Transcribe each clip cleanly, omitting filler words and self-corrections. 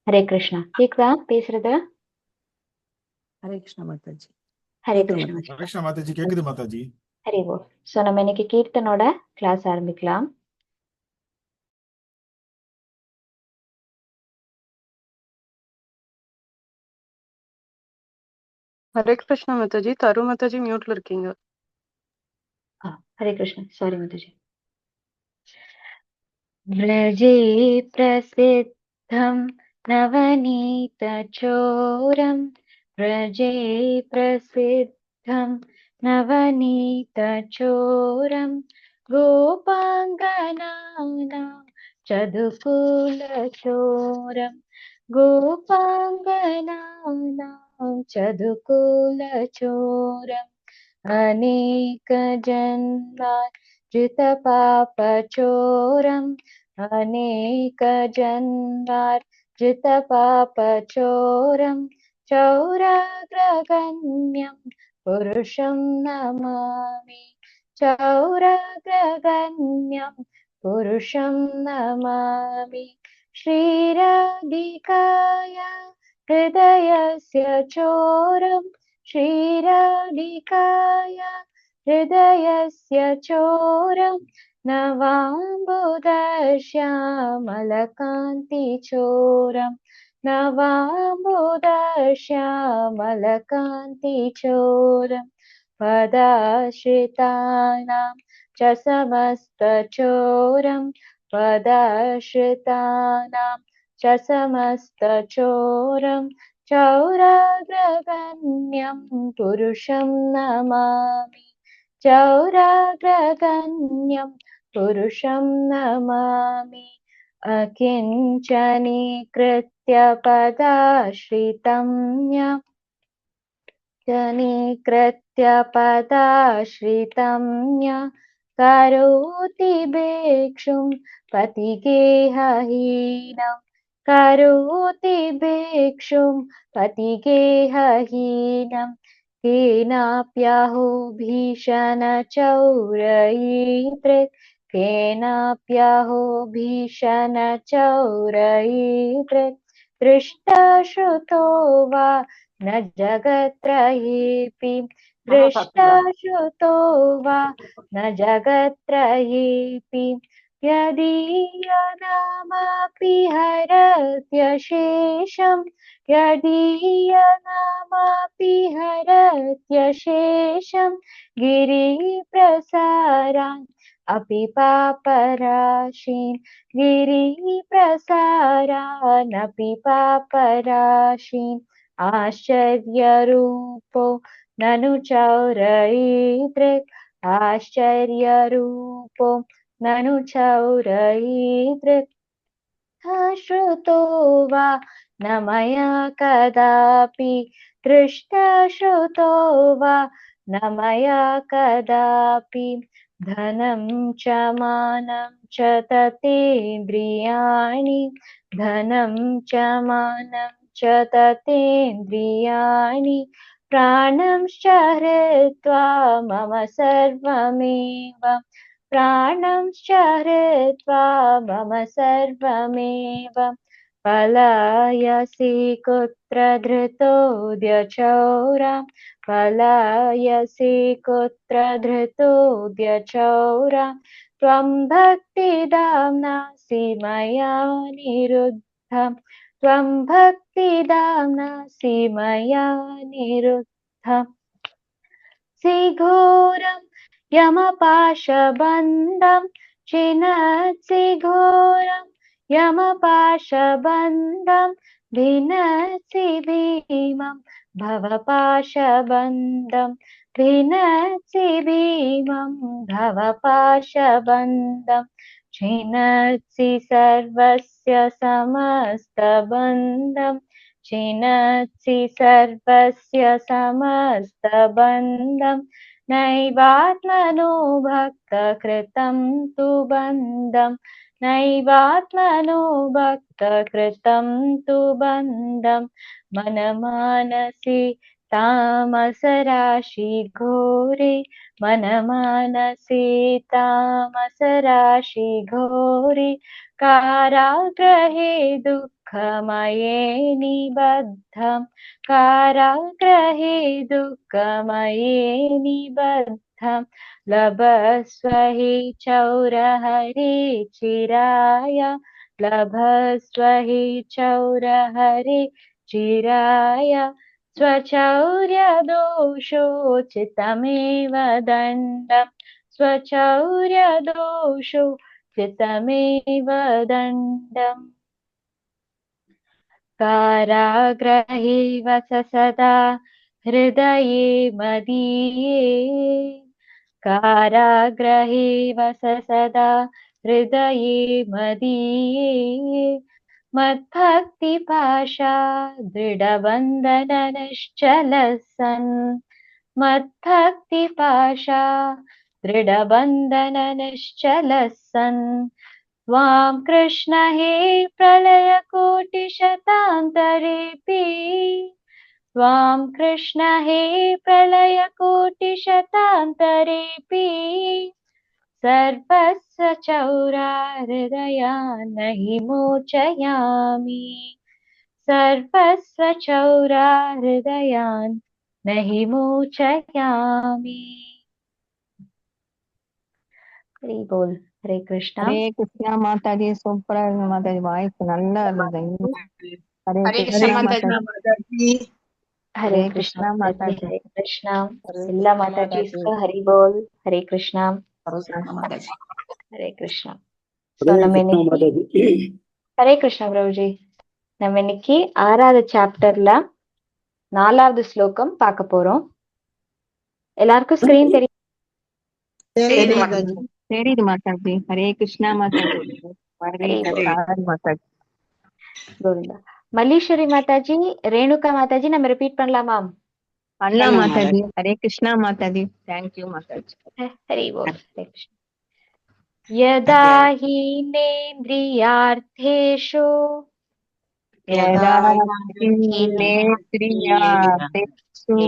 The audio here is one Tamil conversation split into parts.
ஹரே கிருஷ்ணா. கேக்குதா பேசுறது? ஹரே கிருஷ்ணா மாதாஜி. ஹரே கேக்குது கிருஷ்ணா. மாதாஜி. ஹரே கிருஷ்ணா மாதாஜி, கேக்குது மாதாஜி. ஹரி ஓ. ஸோ நம்ம இன்னைக்கு கீர்த்தனோட கிளாஸ் ஆரம்பிக்கலாம். ஹரே கிருஷ்ணா மாதாஜி. தரு மாதாஜி மியூட்ல இருக்கீங்க. ஹரே கிருஷ்ணா. சாரி மாதாஜி. व्रजे प्रसिद्धं नवनीतचोरं व्रजे प्रसिद्धं नवनीतचोरं गोपाङ्गनानां चदुकुलचोरं गोपाङ्गनानां चदुकुलचोरम् अनेकजन्मार्जितपापचोरम् अनेकजन्मार्जितपापचोरं चौराग्रगण्यं पुरुषं नमामि चौराग्रगण्यं पुरुषं नमामि श्रीराधिकाय हृदयस्य चोरं श्रीराधिकाय हृदयस्य चोरं नवाम्बुदश्यामलकान्तिचोरं नवाम्बुदश्यामलकान्तिचोरं पदाश्रितानां च समस्तचोरं पदाश्रितानां च समस्तचोरं चौराग्रगण्यं पुरुषं नमामि चौराग्रगण्यं पुरुषं नमामि अकिञ्चनीकृत्य पदाश्रितं करोति भिक्षुं पतिगेहहीनं करोति भिक्षुं पतिगेहहीनं केनाप्यहो भीषणचौरैर्दृक् केनाप्यहो भीषणचौरैर्दृक् दृष्टश्रुतो वा न जगत्त्रयेऽपि दृष्टश्रुतो वा न जगत्त्रयेऽपि यदीयनामापि हरत्यशेषं यदीयनामापि हरत्यशेषं गिरिप्रसारान् अपि पापराशीन् गिरिप्रसारानपि पापराशीन् आश्चर्यरूपो ननु चौरैर्दृक् आश्चर्यरूपो ननु चौरैर्दृक् श्रुतो वा न मया कदापि दृष्टश्रुतो वा न मया कदापि धनं च मानं च ततेन्द्रियाणि धनं च मानं च ततेन्द्रियाणि प्राणंश्च हृत्वा मम सर्वमेव प्राणंश्च हृत्वा मम सर्वमेव पलायसि कुत्र धृतोऽद्यचौरा पलायसि कुत्र धृतोऽद्यचौरा त्वं भक्तिदाम्नासि मया निरुद्धं त्वं भक्तिदाम्नासि मया निरुद्धम् घोरं यमपाशबन्धं छिनत्सि घोरं यमपाशबन्धं भिनत्सि भीमं भवपाशबन्धं भिनत्सि भीमं भवपाशबन्धं छिनत्सि सर्वस्य समस्तबन्धं छिनत्सि सर्वस्य समस्तबन्धं नैवात्मनो भक्तकृतं तु बन्धं नैवात्मनो भक्तकृतं तु बन्धं मनमानसि तामसराशि घोरे मनमानसि तामसराशि घोरे कारागृहे दुःखमये निबद्धं कारागृहे दुःखमये निबद्धं लभस्व हि चौरहरे चिराय लभस्व हि चौरहरे चिराय स्वचौर्यदोषोचितमेव दण्डम् स्वचौर्यदोषोचितमेव दण्डम् कारागृहे वस सदा हृदये मदीये कारागृहे वस सदा हृदये मदीये मद्भक्तिपाशा दृढबन्धननिश्चलः सन् मद्भक्तिपाशा दृढबन्धननिश्चलः सन् त्वां कृष्ण हे प्रलयकोटिशतान्तरेऽपि त्वां कृष्ण हे प्रलयकोटिशतान्तरेऽपि सर्वस्य चौराहृदयान् नहि मोचयामि सर्वस्य चौराहृदयान् नहि मोचयामि। हरि बोल। हरे कृष्णा। हरे कृष्णा माताजी சூப்பரா இருக்கு மாதாஜி வாய்ஸ் நல்லா இருந்தது हरे हरे कृष्णा कृष्णा माताजी माताजी। हरे हरे कृष्णा कृष्णा माताजी। माताजी हरे कृष्णा। हरे इल्ला कृष्णा माताजी माताजी इसका हरि बोल। हरे कृष्णा। हरे कृष्णा माताजी। हरे कृष्णा. So हरे நம்ம कृष्णा இன்னைக்கு माताजी ஹரே கிருஷ்ணா பிரபுஜி. நம்ம இன்னைக்கு 6வது சாப்டர்ல 4வது ஸ்லோகம் பார்க்க போறோம். எல்லாருக்கும் ஸ்கிரீன் தெரியும்? தெரியுது माताजी। தெரியுது மாதாஜி हरे कृष्णा माताजी हरे हरि बोल. कृष्णा माताजी கோவிந்தா. மல்லீஸ்வரி மாதாஜி, ரேணுகா மாதாஜி நம்ம ரிப்பீட் பண்ணலாமா? அண்ணா மாதாஜி हरे कृष्णा माताजी थैंक यू माताजी हरि बोल. हरे कृष्ण. यदा हीनेन्द्रियार्थेषु यदा नेत्रियातेषु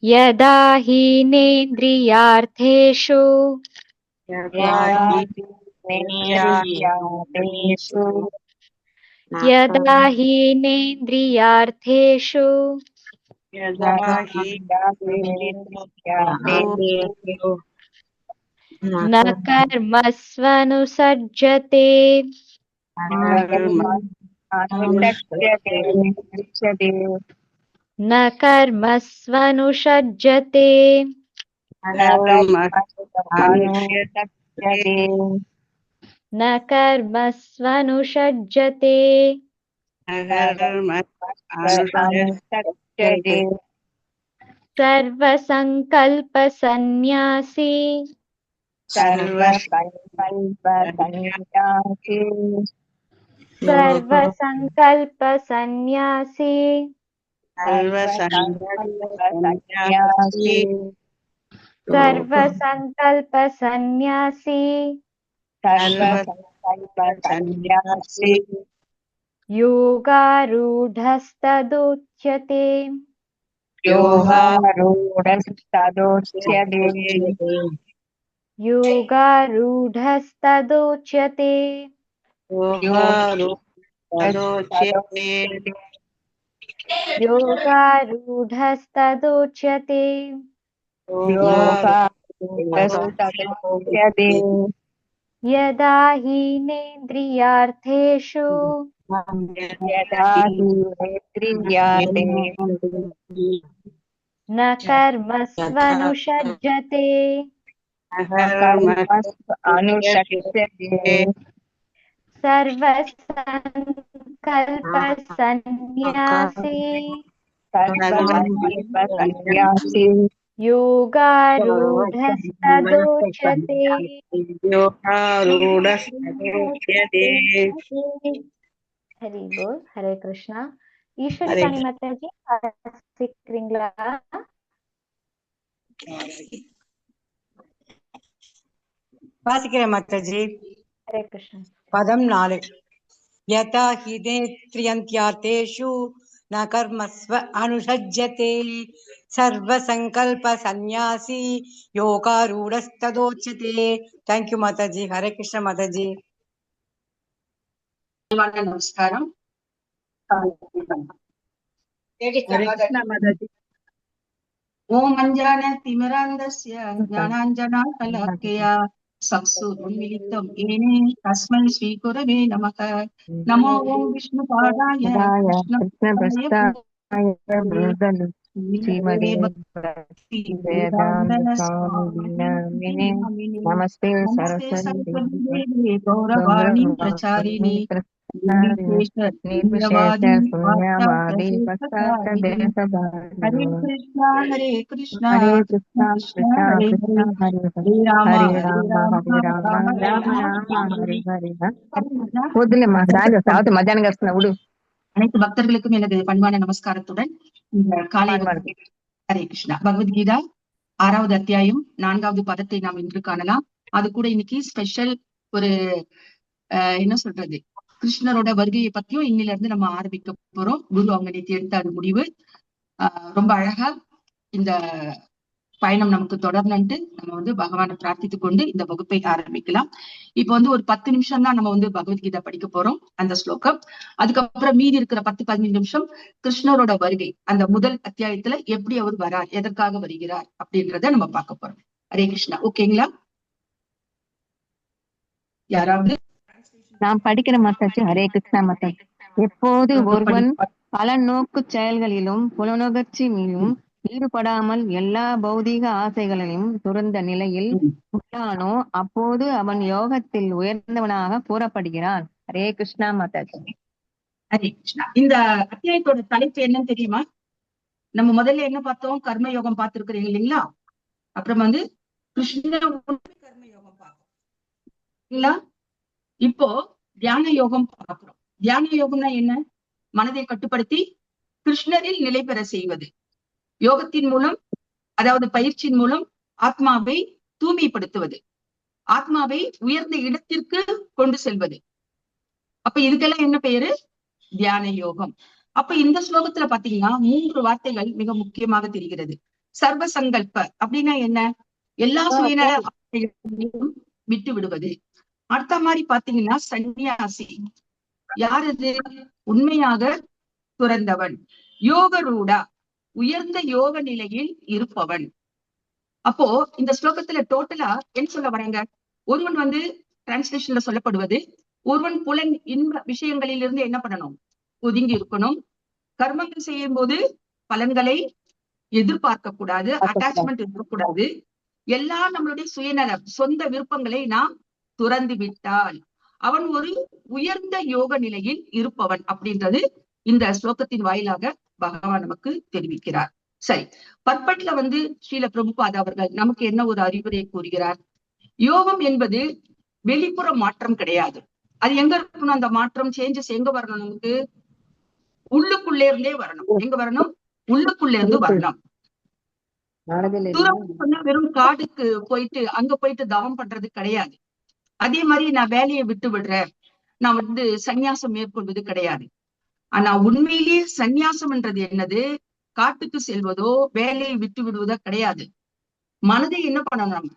यदा हीनेन्द्रियार्थेषु यदा नेत्रियातेषु यदा हीनेन्द्रियार्थेषु न कर्मस्वनुसज्जते न कर्मस्वनुसज्जते न कर्मस्वनुसज्जते सर्वसङ्कल्पसन्न्यासी सर्वसङ्कल्पसन्न्यासी सर्वसङ्कल्पसन्न्यासी योगारूढस्तदुच्यते योगारूढस्तदुच्यते योगारूढस्तदुच्यते यदा हीनेन्द्रियार्थेषु न कर्मस्वनुसज्जते सर्वसङ्कल्पसन्न्यासी योगारूढस्तदुच्यते हरि बोल. हरे कृष्णा. ஈஸ்வரி ராணி மாதாஜி வாசிக்கிறீங்களா? வாசிக்கிறேன் மாதாஜி. ஹரே கிருஷ்ணா. பதம் 4. यथा हि नेत्रियन्त्यार्थेषु न कर्मस्व अनुषज्यते सर्वसङ्कल्पसन्न्यासी योगारूढस्तदोच्यते. थैंक यू माताजी. हरे कृष्ण माताजी. நமஸ்காரம். ஓம் அஞ்சான திமிராந்தஸ்ய ஞானாஞ்சனா கலாக்கயா சக்ஷுருன்மிலிதம் ஏனே தஸ்மை ஸ்ரீகுரவே நமக. நமோ ஓம் விஷ்ணு பாதாய ஸ்ரீமதே வேதாந்த சுவாமினே நமஸ்தே சரஸ்வதி தேவி கௌரவாணி பிரச்சாரிணி निर्विशेष शून्यवादी पश्चात देश हरे कृष्णा हरे कृष्णा कृष्णा कृष्णा हरे हरे हरे राम राम राम हरे हरे. వద్దులేమ్మా రాజు సావతి మధ్యాహ్నం వస్తున్నా ఉడు. அனைத்து பக்தர்களுக்கும் எனது பண்பான நமஸ்காரத்துடன் இந்த காலை ஹரே கிருஷ்ணா. பகவத்கீதா 6வது அத்தியாயம் 4வது பதத்தை நாம் இன்று காணலாம். அது கூட இன்னைக்கு ஸ்பெஷல் ஒரு என்ன சொல்றது, கிருஷ்ணரோட வருகையை பத்தியும் இன்னில இருந்து நம்ம ஆரம்பிக்க போறோம். குரு அவங்க நேற்று எடுத்த அது முடிவு. ரொம்ப அழகா இந்த பயணம் நமக்கு தொடரணும்ட்டு நம்ம பகவானை பிரார்த்தித்து கொண்டு இந்த வகுப்பை ஆரம்பிக்கலாம். இப்ப ஒரு 10 நிமிஷம் தான் நம்ம பகவத்கீதா படிக்க போறோம், அந்த ஸ்லோகம். அதுக்கப்புறம் மீதி இருக்கிற 10-15 நிமிஷம் கிருஷ்ணரோட வருகை, அந்த முதல் அத்தியாயத்துல எப்படி அவர் வரார், எதற்காக வருகிறார் அப்படின்றத நம்ம பார்க்க போறோம். ஹரே கிருஷ்ணா. ஓகேங்களா? யாராவது நாம் படிக்கிற மத்தாச்சு. ஹரே கிருஷ்ணா மத்தாச்சு. எப்போது ஒருவன் பல நோக்கு செயல்களிலும் புலனுகர்ச்சி மீதும் ஈடுபடாமல் எல்லா பௌதீக ஆசைகளையும் துறந்த நிலையில் உள்ளானோ அப்போது அவன் யோகத்தில் உயர்ந்தவனாக கூறப்படுகிறான். ஹரே கிருஷ்ணா மாதாஜி. ஹரே கிருஷ்ணா. இந்த அத்தியாயத்தோட தலைப்பு என்னன்னு தெரியுமா? நம்ம முதல்ல என்ன பார்த்தோம்? கர்ம யோகம் பார்த்திருக்கிறீங்க இல்லைங்களா? அப்புறம் கிருஷ்ண கர்ம யோகம் பார்த்தோம் இல்லைங்களா? இப்போ தியான யோகம் பார்க்கிறோம். தியான யோகம்னா என்ன? மனதை கட்டுப்படுத்தி கிருஷ்ணரில் நிலை பெற செய்வது. யோகத்தின் மூலம், அதாவது பயிற்சியின் மூலம் ஆத்மாவை தூய்மைப்படுத்துவது, ஆத்மாவை உயர்ந்த இடத்திற்கு கொண்டு செல்வது. அப்ப இதுக்கெல்லாம் என்ன பெயரு? தியான யோகம். அப்ப இந்த ஸ்லோகத்துல பாத்தீங்கன்னா 3 வார்த்தைகள் மிக முக்கியமாக தெரிகிறது. சர்வ சங்கல்ப அப்படின்னா என்ன? எல்லா சுயநலம் விட்டு விடுவது. அடுத்த மாதிரி பாத்தீங்கன்னா சன்னியாசி. யார் இது? உண்மையாக துறந்தவன். யோகரூடா, உயர்ந்த யோக நிலையில் இருப்பவன். அப்போ இந்த ஸ்லோகத்துல டோட்டலா என்ன சொல்ல வராங்க? ஒருவன் டிரான்ஸ்லேஷன்ல சொல்லப்படுவது, ஒருவன் புலன் இன்ப விஷயங்களில் இருந்து என்ன பண்ணணும்? ஒதுங்கி இருக்கணும். கர்மங்கள் செய்யும் போது பலன்களை எதிர்பார்க்க கூடாது, அட்டாச்மெண்ட் இருக்கக்கூடாது. எல்லாம் நம்மளுடைய சுயநலம், சொந்த விருப்பங்களை நாம் துறந்து விட்டால் அவன் ஒரு உயர்ந்த யோக நிலையில் இருப்பவன் அப்படின்றது இந்த ஸ்லோகத்தின் வாயிலாக பகவான் நமக்கு தெரிவிக்கிறார். சரி, பற்பட்ல ஸ்ரீல பிரபுபாதா அவர்கள் நமக்கு என்ன ஒரு அறிவுரை கூறுகிறார்? யோகம் என்பது வெளிப்புற மாற்றம் கிடையாது. அது எங்க இருக்கணும்? அந்த மாற்றம், சேஞ்சஸ் எங்க வரணும்? நமக்கு உள்ளுக்குள்ளே இருந்தே வரணும். எங்க வரணும்? உள்ளுக்குள்ளே இருந்து வரணும். தூரம் சொன்னா வெறும் காடுக்கு போயிட்டு அங்க போயிட்டு தவம் பண்றது கிடையாது. அதே மாதிரி நான் வேலையை விட்டு விடுறேன், நான் சந்நியாசம் மேற்கொள்வது கிடையாது. ஆனா உண்மையிலேயே சந்நியாசம்ன்றது என்னது? காட்டுக்கு செல்வதோ வேலையை விட்டு விடுவதோ கிடையாது. மனதை என்ன பண்ணணும்? நம்ம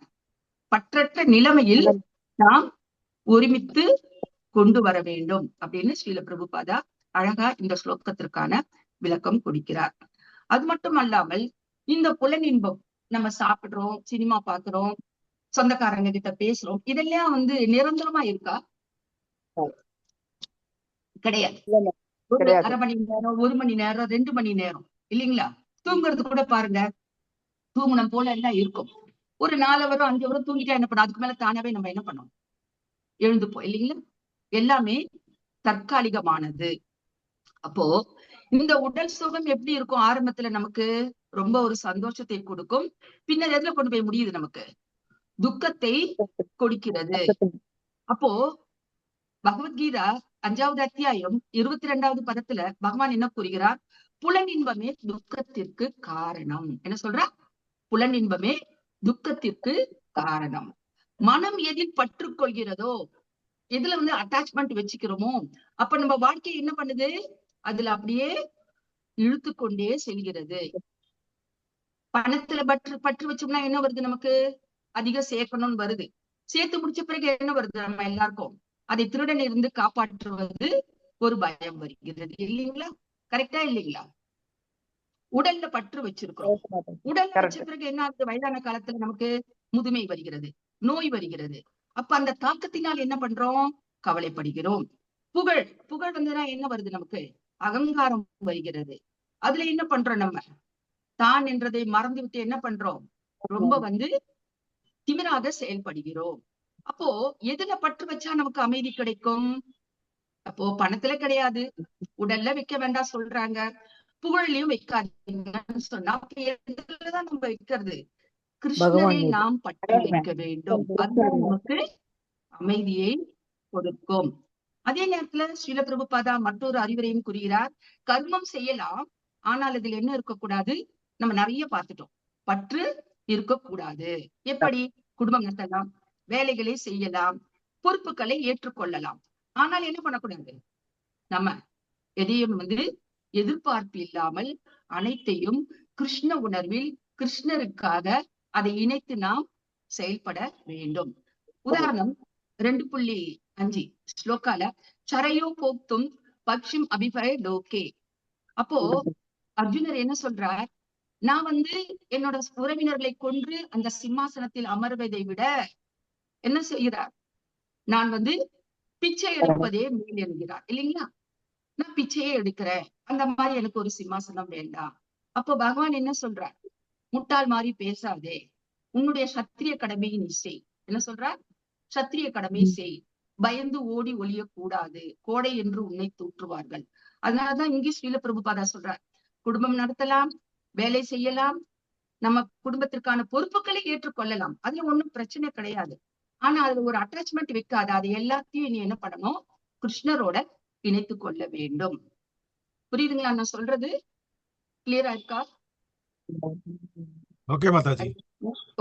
பற்றற்ற நிலைமையில் நாம் ஒருமித்து கொண்டு வர வேண்டும் அப்படின்னு ஸ்ரீல பிரபுபாதா அழகா இந்த ஸ்லோகத்திற்கான விளக்கம் கொடுக்கிறார். அது மட்டும் அல்லாமல் இந்த புலனின்பம், நம்ம சாப்பிடுறோம், சினிமா பாக்குறோம், சொந்தக்காரங்க கிட்ட பேசுறோம், இதெல்லாம் நிரந்தரமா இருக்கா? கிடையாது. ஒரு அரை மணி நேரம், 1 மணி நேரம், 2 மணி நேரம் இல்லைங்களா? தூங்குறது கூட பாருங்க, தூங்கணும் போல எல்லாம் இருக்கும். ஒரு 4 வரும் 5 வரும் தூங்கிட்டா என்ன பண்ணும்? அதுக்கு மேல தானாவே நம்ம என்ன பண்ணோம்? எழுந்துப்போம் இல்லைங்களா? எல்லாமே தற்காலிகமானது. அப்போ இந்த உடல் சுகம் எப்படி இருக்கும்? ஆரம்பத்துல நமக்கு ரொம்ப ஒரு சந்தோஷத்தை கொடுக்கும். பின்னர் எதுல கொண்டு போய் முடியுது? நமக்கு துக்கத்தை கொடுக்கிறது. அப்போ பகவத்கீதா 5வது அத்தியாயம் 22வது பதத்துல பகவான் என்ன கூறுகிறார்? புலனின்பமே துக்கத்திற்கு காரணம். என்ன சொல்ற? புலனின்பமே துக்கத்திற்கு காரணம். மனம் எதில் பற்று கொள்கிறதோ, எதுல அட்டாச்மெண்ட் வச்சுக்கிறோமோ, அப்ப நம்ம வாழ்க்கை என்ன பண்ணுது? அதுல அப்படியே இழுத்து கொண்டே செல்கிறது. பணத்துல பற்று வச்சோம்னா என்ன வருது? நமக்கு அதிகம் சேர்க்கணும்னு வருது. சேர்த்து முடிச்ச பிறகு என்ன வருது? நம்ம எல்லாருக்கும் அதை திருடனிலிருந்து காப்பாற்றுவது ஒரு பயம் வருகிறது இல்லைங்களா? கரெக்டா இல்லைங்களா? உடல்ல பற்று வச்சிருக்கிறோம். உடல்ல வச்ச பிறகு என்ன ஆகுது? வயதான காலத்துல நமக்கு முதுமை வருகிறது, நோய் வருகிறது. அப்ப அந்த தாக்கத்தினால் என்ன பண்றோம்? கவலைப்படுகிறோம். புகழ் புகழ் வந்துதான் என்ன வருது? நமக்கு அகங்காரம் வருகிறது. அதுல என்ன பண்றோம்? நம்ம தான் என்றதை மறந்து விட்டு என்ன பண்றோம்? ரொம்ப திமிராக செயல்படுகிறோம். அப்போ எதுல பற்று வச்சா நமக்கு அமைதி கிடைக்கும்? அப்போ பணத்துல கிடையாது, உடல்ல வைக்க வேண்டாம் சொல்றாங்க, புகழ்லயும் வைக்காதீங்கன்னு சொன்னா அப்ப எதுலதான் நம்ம வைக்கிறது? கிருஷ்ணரை நாம் பற்று வைக்க வேண்டும். அதுதான் நமக்கு அமைதியை கொடுக்கும். அதே நேரத்துல ஸ்ரீல பிரபுபாதா மற்றொரு அறிவுரையும் கூறுகிறார். கர்மம் செய்யலாம், ஆனால் அதில் என்ன இருக்கக்கூடாது? நம்ம நிறைய பார்த்துட்டோம், பற்று இருக்கக்கூடாது. எப்படி? குடும்பம் நடத்தலாம், வேலைகளை செய்யலாம், பொறுப்புகளை ஏற்றுக்கொள்ளலாம். ஆனால் என்ன பண்ணக்கூடாது? நம்ம எதையும் எதிர்பார்ப்பு இல்லாமல் அனைத்தையும் கிருஷ்ண உணர்வில் கிருஷ்ணருக்காக அதை இணைத்து நாம் செயல்பட வேண்டும். உதாரணம் 2.5 ஸ்லோகால சரையோ போக்தும் பக்ஷம் அபிபய லோகே. அப்போ அர்ஜுனர் என்ன சொல்றார்? நான் என்னோட உறவினர்களை கொன்று அந்த சிம்மாசனத்தில் அமர்வதை விட என்ன செய்கிறார்? நான் பிச்சை எடுப்பதே மேல் என்கிறார் இல்லைங்களா? நான் பிச்சையே எடுக்கிறேன், அந்த மாதிரி எனக்கு ஒரு சிம்மாசனம் வேண்டாம். அப்போ பகவான் என்ன சொல்றார்? முட்டாள் மாதிரி பேசாதே, உன்னுடைய சத்திரிய கடமையை நீ செய். என்ன சொல்றார்? சத்திரிய கடமையை செய், பயந்து ஓடி ஒளியக்கூடாது, கோடை என்று உன்னை தூற்றுவார்கள். அதனாலதான் இங்கே ஸ்ரீல பிரபுபாதா சொல்றார், குடும்பம் நடத்தலாம், வேலை செய்யலாம், நம்ம குடும்பத்திற்கான பொறுப்புகளை ஏற்றுக்கொள்ளலாம், அதுல ஒண்ணும் பிரச்சனை கிடையாது. ஆனா அதுல ஒரு அட்டாச்மெண்ட் வைக்காது. அது எல்லாத்தையும் நீ என்ன பண்ணணும்? கிருஷ்ணரோட இணைத்து கொள்ள வேண்டும். புரியுதுங்களா நான் சொல்றது? கிளியரா இருக்கா? ஓகே மாதாஜி.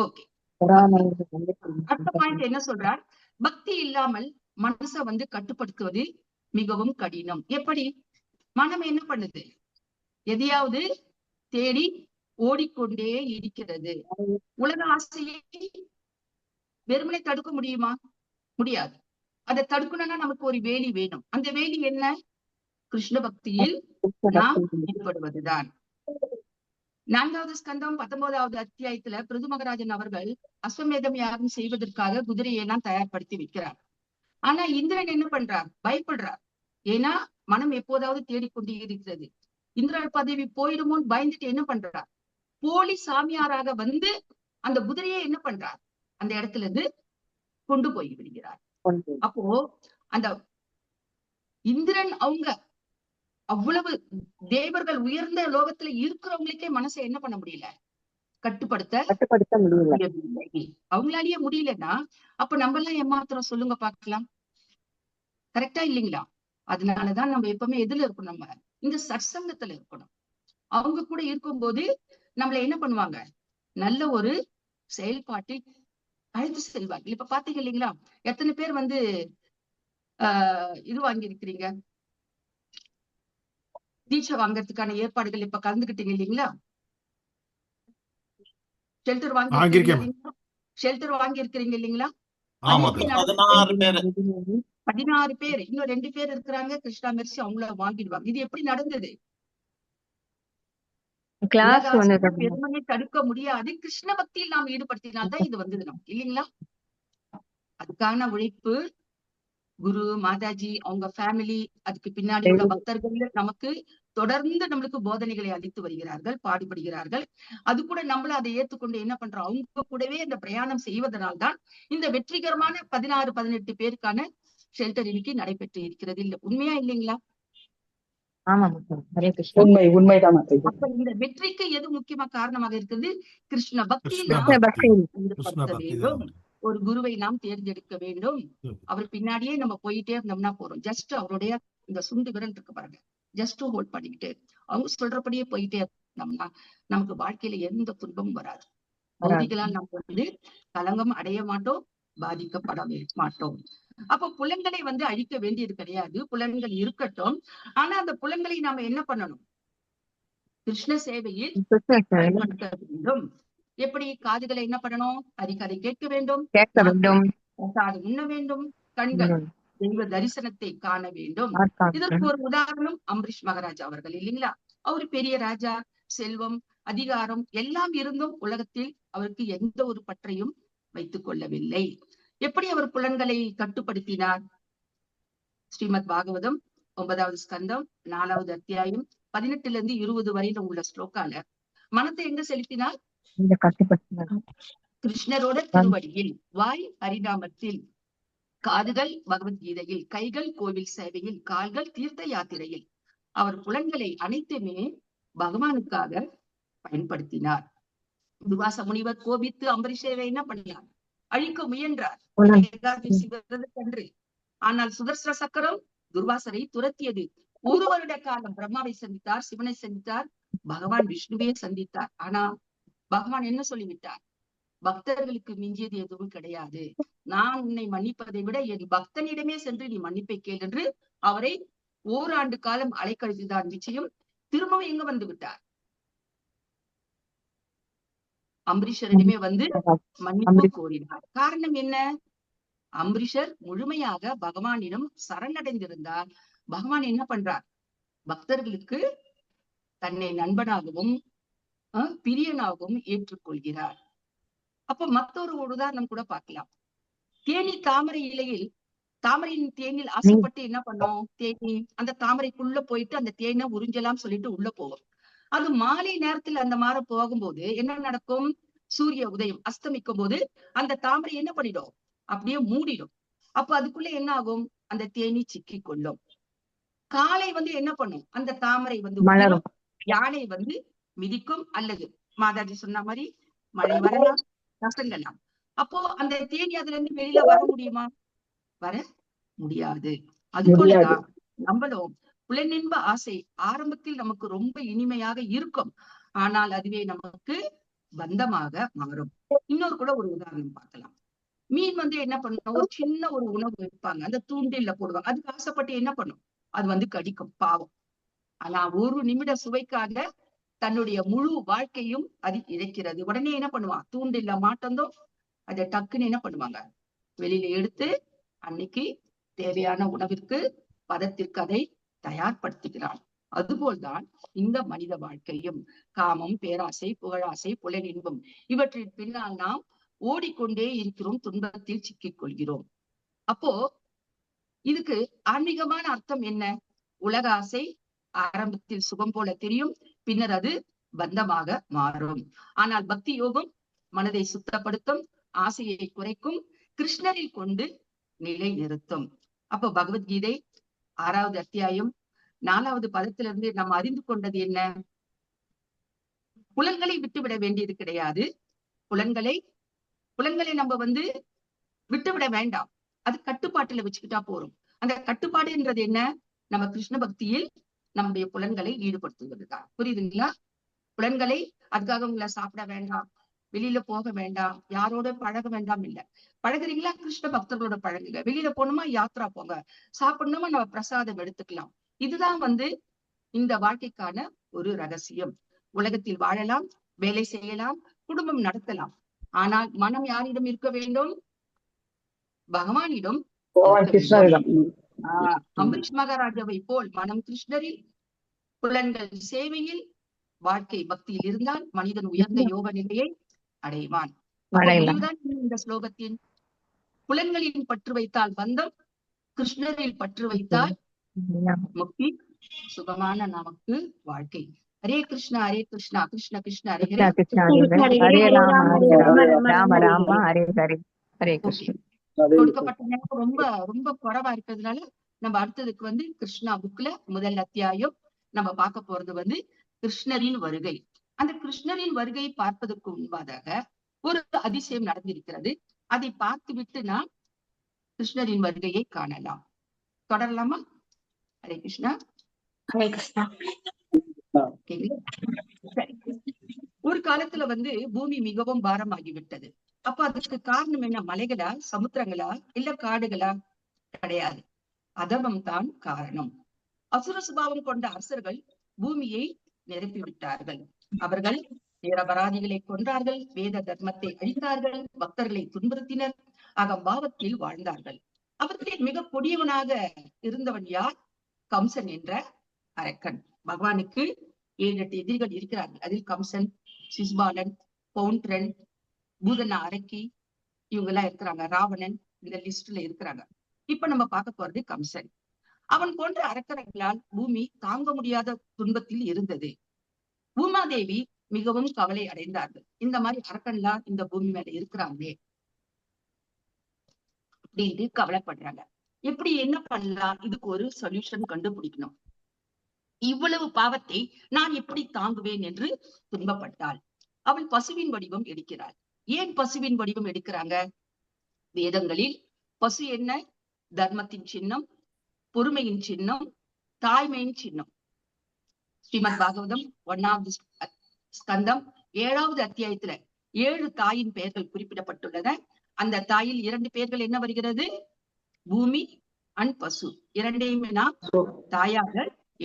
ஓகே. அடுத்த பாயிண்ட் என்ன சொல்றார்? பக்தி இல்லாமல் மனசை கட்டுப்படுத்துவது மிகவும் கடினம். எப்படி? மனம் என்ன பண்ணுது? எதையாவது தேடி ஓடிக்கொண்டே இருக்கிறது. உலக ஆசையை வெறுமனே தடுக்க முடியுமா? முடியாது. அதை தடுக்கணும்னா நமக்கு ஒரு வேலி வேணும். அந்த வேலி என்ன? கிருஷ்ண பக்தியில் நாம் ஈடுபடுவதுதான். 4வது ஸ்கந்தம் 19வது அத்தியாயத்துல பிருது மகராஜன் அவர்கள் அஸ்வமேதம் யாகம் செய்வதற்காக குதிரையை எல்லாம் தயார்படுத்தி வைக்கிறார். ஆனா இந்திரன் என்ன பண்றார்? பயப்படுறார். ஏன்னா மனம் எப்போதாவது தேடிக்கொண்டே இருக்கிறது. இந்திர பதவி போயிடுமோன்னு பயந்துட்டு என்ன பண்றார்? போலி சாமியாராக அந்த குதிரையை என்ன பண்றார்? அந்த இடத்துல இருந்து கொண்டு போய் விடுகிறார். அப்போ அந்த இந்திரன் அவ்வளவு தேவர்கள் உயர்ந்த லோகத்துல இருக்கிறவங்களுக்கே மனசை என்ன பண்ண முடியல? கட்டுப்படுத்த முடியல. அவங்களாலேயே முடியலன்னா அப்ப நம்ம எல்லாம் ஏமாத்திரம் சொல்லுங்க பாக்கலாம். கரெக்டா இல்லைங்களா? அதனாலதான் நம்ம எப்பவுமே எதுல இருக்கணும்? நம்ம இந்த சத்சங்கத்துல இருக்கணும். அவங்க கூட இருக்கும்போது நம்மள என்ன பண்ணுவாங்க? நல்ல ஒரு செயல்பாட்டில் அழைத்து செல்வார்கள். இப்ப பாத்தீங்க இல்லைங்களா? எத்தனை பேர் இது வாங்கி இருக்கிறீங்க, தீட்சை வாங்கறதுக்கான ஏற்பாடுகள் இப்ப கலந்துகிட்டீங்க இல்லைங்களா? ஷெல்டர் வாங்கி இருக்கிறீங்க இல்லைங்களா? 16 பேர், இன்னும் 2 பேர் இருக்கிறாங்க கிருஷ்ணா மெர்சி, அவங்கள வாங்கிடுவாங்க. இது எப்படி நடந்தது? பெருமையை தடுக்க முடியாது. கிருஷ்ண பக்தியில் நாம் ஈடுபடுத்தினால்தான் இது வந்தது நமக்கு இல்லைங்களா? அதுக்கான உழைப்பு குரு மாதாஜி அவங்க ஃபேமிலி, அதுக்கு பின்னாடி உள்ள பக்தர்கள் நமக்கு தொடர்ந்து நம்மளுக்கு போதனைகளை அளித்து வருகிறார்கள், பாடுபடுகிறார்கள். அது கூட நம்மள அதை ஏத்துக்கொண்டு என்ன பண்றோம்? அவங்க கூடவே இந்த பிரயாணம் செய்வதனால்தான் இந்த வெற்றிகரமான 16-18 பேருக்கான ஷெல்டர் இன்னைக்கு நடைபெற்று இருக்கிறது. இல்ல உண்மையா இல்லைங்களா? உண்மைதான். அப்ப இந்த வெற்றிக்கு எது முக்கியமா காரணமாக இருக்கிறது? கிருஷ்ண பக்தியில் ஈடுபடுத்த வேண்டும். ஒரு குருவை நாம் தேர்ந்தெடுக்க வேண்டும். அவர் பின்னாடியே நம்ம போயிட்டே இருந்தோம்னா போறோம். ஜஸ்ட் அவருடைய இந்த சுண்டு விரல் இருக்கு பாருங்க, ஜஸ்ட் ஹோல்ட் பண்ணிக்கிட்டு அவங்க சொல்றபடியே போயிட்டே இருந்தோம்னா நமக்கு வாழ்க்கையில எந்த துன்பமும் வராது. பௌதிகளால் நம்ம கலங்கம் அடைய மாட்டோம், பாதிக்கப்பட மாட்டோம். அப்ப புலன்களை அழிக்க வேண்டியது கிடையாது. புலன்கள் இருக்கட்டும். ஆனா அந்த புலன்களை நாம என்ன பண்ணணும்? கிருஷ்ண சேவையில் பயன்படுத்த வேண்டும். எப்படி? காதுகளை என்ன பண்ணணும்? ஹரிகதை கேட்க வேண்டும், பிரசாதம் உண்ண வேண்டும். கண்கள் தெய்வ தரிசனத்தை காண வேண்டும். இதற்கு ஒரு உதாரணம் அம்பரீஷ் மகாராஜா அவர்கள் இல்லைங்களா? அவரு பெரிய ராஜா, செல்வம், அதிகாரம் எல்லாம் இருந்தும் உலகத்தில் அவருக்கு எந்த ஒரு பற்றையும் வைத்துக் கொள்ளவில்லை. எப்படி அவர் புலன்களை கட்டுப்படுத்தினார்? ஸ்ரீமத் பாகவதம் 9வது ஸ்கந்தம் 4வது அத்தியாயம் 18-20 வரையில உள்ள ஸ்லோகால மனத்தை எங்க செலுத்தினார்? கிருஷ்ணரோட திருவடியில், வாய் ஹரிநாமத்தில், காதுகள் பகவத்கீதையில், கைகள் கோவில் சேவையில், கால்கள் தீர்த்த யாத்திரையில். அவர் புலன்களை அனைத்துமே பகவானுக்காக பயன்படுத்தினார். துர்வாச முனிவர் கோபித்து அம்பரீஷரை என்ன பண்ணார்? அழிக்க முயன்றார் ஏகாதசி விரதத்தன்று. ஆனால் சுதர்சன சக்கரம் துர்வாசரை துரத்தியது. 1 வருட காலம் பிரம்மாவை சந்தித்தார், சிவனை சந்தித்தார், பகவான் விஷ்ணுவே சந்தித்தார். ஆனா பகவான் என்ன சொல்லிவிட்டார்? பக்தர்களுக்கு மிஞ்சியது எதுவும் கிடையாது. நான் உன்னை மன்னிப்பதை விட என் பக்தனிடமே சென்று நீ மன்னிப்பை கேள் என்று அவரை 1 ஆண்டு காலம் அலைக்கழித்துதான் நிச்சயம். திரும்பவும் எங்க வந்து விட்டார்? அம்பரீஷரிடமே வந்து மன்னிப்பு கோரினார். காரணம் என்ன? அம்பரீஷர் முழுமையாக பகவானிடம் சரணடைந்திருந்தார். பகவான் என்ன பண்றார்? பக்தர்களுக்கு தன்னை நண்பனாகவும் பிரியனாகவும் ஏற்றுக்கொள்கிறார். அப்ப மற்றொரு உதாரணம் கூட பார்க்கலாம். தேனி தாமரை இலையில், தாமரையின் தேனில் ஆசைப்பட்டு என்ன பண்ணோம்? தேனி அந்த தாமரைக்குள்ள போயிட்டு அந்த தேனை உறிஞ்சலாம் சொல்லிட்டு உள்ள போகும். அது மாலை நேரத்தில் அந்த மாற போகும்போது என்ன நடக்கும்? சூரிய உதயம் அஸ்தமிக்கும் போது அந்த தாமரை என்ன பண்ணிடும்? அப்படியே மூடிடும். அப்ப அதுக்குள்ள என்ன ஆகும்? அந்த தேனி சிக்கி கொள்ளும். காலை வந்து என்ன பண்ணும்? அந்த தாமரை வந்து மலரும். யானை வந்து மிதிக்கும், அல்லது மாதாஜி சொன்ன மாதிரி மழை வரலாம், கசங்கலாம். அப்போ அந்த தேனி அதுல இருந்து வெளியில வர முடியுமா? வர முடியாது. அது போலதான் நம்மளும் புலனின்ப ஆசை ஆரம்பத்தில் நமக்கு ரொம்ப இனிமையாக இருக்கும். ஆனால் அதுவே நமக்கு பந்தமாக மாறும். இன்னொரு கூட ஒரு உதாரணம் பார்க்கலாம். மீன் வந்து என்ன பண்ணும்? ஒரு சின்ன ஒரு உணவு வைப்பாங்க, அந்த தூண்டில்ல போடுவாங்க. அதுக்கு ஆசைப்பட்டு என்ன பண்ணும்? அது வந்து கடிக்கும், பாவம். ஆனா 1 நிமிட சுவைக்காக தன்னுடைய முழு வாழ்க்கையும் அது இழைக்கிறது. உடனே என்ன பண்ணுவான்? தூண்டில்ல மாட்டந்தோ அதை டக்குன்னு என்ன பண்ணுவாங்க? வெளியில எடுத்து அன்னைக்கு தேவையான உணவிற்கு பதத்திற்கு அதை தயார்படுத்துகிறான். அதுபோல்தான் இந்த மனித வாழ்க்கையும். காமம், பேராசை, புகழாசை, புலனின்பம் இவற்றின் பின்னால் நாம் ஓடிக்கொண்டே இருக்கிறோம், துன்பத்தில் சிக்கிக் கொள்கிறோம். அப்போ இதுக்கு ஆன்மீகமான அர்த்தம் என்ன? உலக ஆசை ஆரம்பத்தில் சுகம் போல தெரியும், பின்னர் அது பந்தமாக மாறும். ஆனால் பக்தி யோகம் மனதை சுத்தப்படுத்தும், ஆசையை குறைக்கும், கிருஷ்ணரில் கொண்டு நிலை நிறுத்தும். அப்போ பகவத்கீதை 6வது அத்தியாயம் 4வது பதத்திலிருந்து நாம் அறிந்து கொண்டது என்ன? புலன்களை விட்டுவிட வேண்டியது கிடையாது. புலன்களை நம்ம வந்து விட்டுவிட வேண்டாம். அது கட்டுப்பாட்டுல வச்சுக்கிட்டா போறோம். அந்த கட்டுப்பாடுன்றது என்ன? நம்ம கிருஷ்ண பக்தியில் நம்முடைய புலன்களை ஈடுபடுத்துவதுதான். புரியுதுங்களா? புலன்களை அதுக்காக உங்களை சாப்பிட வேண்டாம், வெளியில போக வேண்டாம், யாரோட பழக வேண்டாம் இல்ல. பழகுறீங்களா? கிருஷ்ண பக்தர்களோட பழகுங்க. வெளியில போகணுமா? யாத்ரா போங்க. சாப்பிடணுமா? நம்ம பிரசாதம் எடுத்துக்கலாம். இதுதான் வந்து இந்த வாழ்க்கைக்கான ஒரு ரகசியம். உலகத்தில் வாழலாம், வேலை செய்யலாம், குடும்பம் நடத்தலாம். ஆனால் மனம் யாரிடம் இருக்க வேண்டும்? பகவானிடம். அம்பரீஷ் மகாராஜாவை போல் மனம் கிருஷ்ணரில், புலன்கள் சேவையில், வாழ்க்கை பக்தியில் இருந்தால் மனிதன் உயர்ந்த யோக நிலையை அடைவான். முடிவுதான் இந்த ஸ்லோகத்தின். புலன்களின் பற்று வைத்தால் பந்தம், கிருஷ்ணரில் பற்று வைத்தால் முக்தி, சுகமான நமக்கு வாழ்க்கை. ஹரே கிருஷ்ணா ஹரே கிருஷ்ணா கிருஷ்ண கிருஷ்ண ஹரே ஹரே, ஹரே ராம ராம ஹரே ஹரே, ஹரே கிருஷ்ண. கொடுக்கப்பட்ட நேரம் ரொம்ப ரொம்ப குறைவா இருக்கிறதுனால நம்ம அடுத்ததுக்கு வந்து கிருஷ்ணா புக்ல முதல் அத்தியாயம் நம்ம பார்க்க போறது வந்து கிருஷ்ணரின் வருகை. அந்த கிருஷ்ணரின் வருகை பார்ப்பதற்கு முன்பாக ஒரு அதிசயம் நடந்திருக்கிறது. அதை பார்த்து விட்டு நாம் கிருஷ்ணரின் வருகையை காணலாம். தொடரலாமா? ஹரே கிருஷ்ணா. ஹரே கிருஷ்ணா. ஒரு காலத்துல வந்து பூமி மிகவும் பாரமாகிவிட்டது. அப்ப அதுக்கு காரணம் என்ன? மலைகளா, சமுத்திரங்களா, இல்ல காடுகளா? கிடையாது, அதர்மம் தான் காரணம். அசுர சுபாவம் கொண்ட அரசர்கள் பூமியை நிரப்பி விட்டார்கள். அவர்கள் நிரபராதிகளை கொன்றார்கள், வேத தர்மத்தை அழித்தார்கள், பக்தர்களை துன்புறுத்தினர், அகம்பாவத்தில் வாழ்ந்தார்கள். அவர்களில் மிக கொடியவனாக இருந்தவன் யார்? கம்சன் என்ற அரக்கன். பகவானுக்கு 7-8 எதிரிகள் இருக்கிறார்கள். அதில் கம்சன், சிசுபாலன், பவுண்ட்ரன், பூதனா அரக்கி, இவங்க எல்லாம் இருக்கிறாங்க. ராவணன் இந்த லிஸ்ட்ல இருக்கிறாங்க. இப்ப நம்ம பார்க்க போறது கம்சன். அவன் போன்ற அரக்கர்களால் பூமி தாங்க முடியாத துன்பத்தில் இருந்தது. பூமாதேவி மிகவும் கவலை அடைந்தார்கள். இந்த மாதிரி அரக்கன்லாம் இந்த பூமி மேல இருக்கிறாங்களே அப்படின்ட்டு கவலைப்படுறாங்க. எப்படி என்ன பண்ணலாம்? இதுக்கு ஒரு சொல்யூஷன் கண்டுபிடிக்கணும். இவ்வளவு பாவத்தை நான் எப்படி தாங்குவேன் என்று துன்பப்பட்டாள். அவள் பசுவின் வடிவம் எடுக்கிறாள். ஏன் பசுவின் வடிவம் எடுக்கிறாங்க? வேதங்களில் பசு என்ன? தர்மத்தின் சின்னம், பொறுமையின் சின்னம், தாய்மையின் சின்னம். ஸ்ரீமத் பாகவதம் 1வது ஸ்கந்தம் 7வது அத்தியாயத்துல 7 தாயின் பெயர்கள் குறிப்பிடப்பட்டுள்ளன. அந்த தாயில் 2 பெயர்கள் என்ன வருகிறது? பூமி அண்ட் பசு. இரண்டையுமே நாம் தாயாக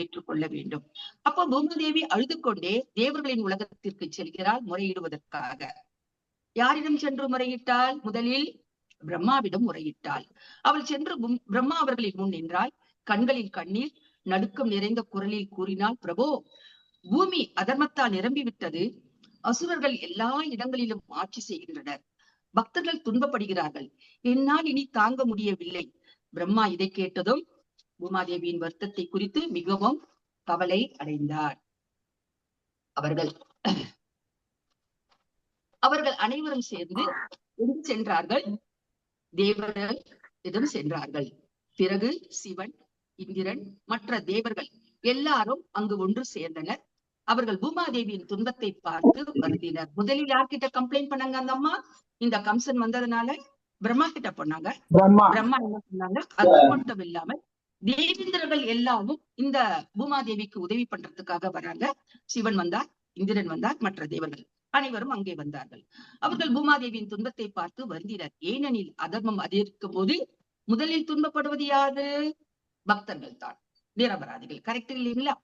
ஏற்றுக்கொள்ள வேண்டும். அப்போ பூமாதேவி அழுது கொண்டே தேவர்களின் உலகத்திற்கு செல்கிறாள் முறையிடுவதற்காக. யாரிடம் சென்று முறையிட்டாள்? முதலில் பிரம்மாவிடம் முறையிட்டாள். அவள் சென்று பிரம்மா அவர்களின் முன் நின்றாள். கண்களில் கண்ணீர், நடுக்கம் நிறைந்த குரலில் கூறினாள், பிரபோ, பூமி அதர்மத்தால் நிரம்பிவிட்டது. அசுரர்கள் எல்லா இடங்களிலும் ஆட்சி செய்கின்றனர். பக்தர்கள் துன்பப்படுகிறார்கள். என்னால் இனி தாங்க முடியவில்லை. பிரம்மா இதை கேட்டதும் பூமாதேவியின் வருத்தத்தை குறித்து மிகவும் கவலை அடைந்தார். அவர்கள் அனைவரும் சேர்ந்து எங்கு சென்றார்கள்? தேவர்களிடம் சென்றார்கள். பிறகு சிவன், இந்திரன், மற்ற தேவர்கள் எல்லாரும் அங்கு ஒன்று சேர்ந்தனர். அவர்கள் பூமாதேவியின் துன்பத்தை பார்த்து வருந்தினர். முதலில் யார்கிட்ட கம்ப்ளைண்ட் பண்ணாங்க? அந்த அம்மா இந்த கம்சன் வந்ததுனால பிரம்மா கிட்ட போனாங்க. பிரம்மா என்ன சொன்னாங்க? அது மட்டும் இல்லாமல் தேவேந்திரர்கள் எல்லாரும் இந்த பூமாதேவிக்கு உதவி பண்றதுக்காக வராங்க. சிவன் வந்தார், இந்திரன் வந்தார், மற்ற தேவர்கள் அனைவரும் அங்கே வந்தார்கள். அவர்கள் பூமாதேவியின் துன்பத்தை பார்த்து வருந்தினர். ஏனெனில் அதர்மம் அதிகரிக்கும் போது முதலில் துன்பப்படுவது யாரு? பக்தர்கள் தான், நிரபராதிகள். கரெக்ட் இல்லைங்களா?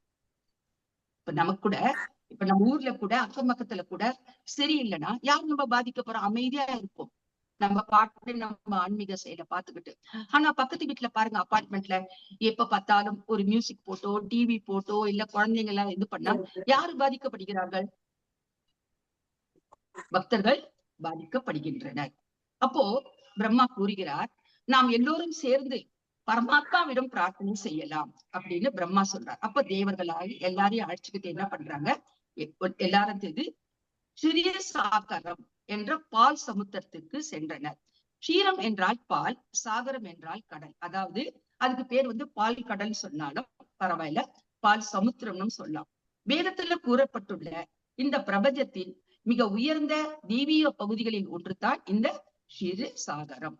இப்ப நமக்கு கூட, இப்ப நம்ம ஊர்ல கூட அக்கம் பக்கத்துல கூட சரியில்லைன்னா யார் நம்ம பாதிக்க போறோம்? அமைதியா இருப்போம், நம்ம பாட்டு நம்ம ஆன்மீக செயலை பார்த்துக்கிட்டு. ஆனா பக்கத்து வீட்டுல பாருங்க, அபார்ட்மெண்ட்ல எப்ப பார்த்தாலும் ஒரு மியூசிக் போட்டோ, டிவி போட்டோ, இல்ல குழந்தைங்க எல்லாம் இது பண்ணா யாரு பாதிக்கப்படுகிறார்கள்? பக்தர்கள் பாதிக்கப்படுகின்றனர். அப்போ பிரம்மா கூறுகிறார், நாம் எல்லோரும் சேர்ந்து பரமாத்மாவிடம் பிரார்த்தனை செய்யலாம் அப்படின்னு பிரம்மா சொல்றார். அப்ப தேவர்களாக எல்லாரையும் அழைச்சுக்கிட்டு என்ன பண்றாங்க? எல்லாரும் சேர்ந்து சிறிய சாகரம் என்ற பால் சமுத்திரத்துக்கு சென்றனர். க்ஷீரம் என்றால் பால், சாகரம் என்றால் கடல். அதாவது அதுக்கு பேர் பால் கடல் சொன்னாலும் பரவாயில்ல, பால் சமுத்திரம்னு சொல்லலாம். வேதத்துல கூறப்பட்டுள்ள இந்த பிரபஞ்சத்தின் மிக உயர்ந்த தெய்வீக பகுதிகளில் ஒன்றுதான் இந்த க்ஷீர சாகரம்.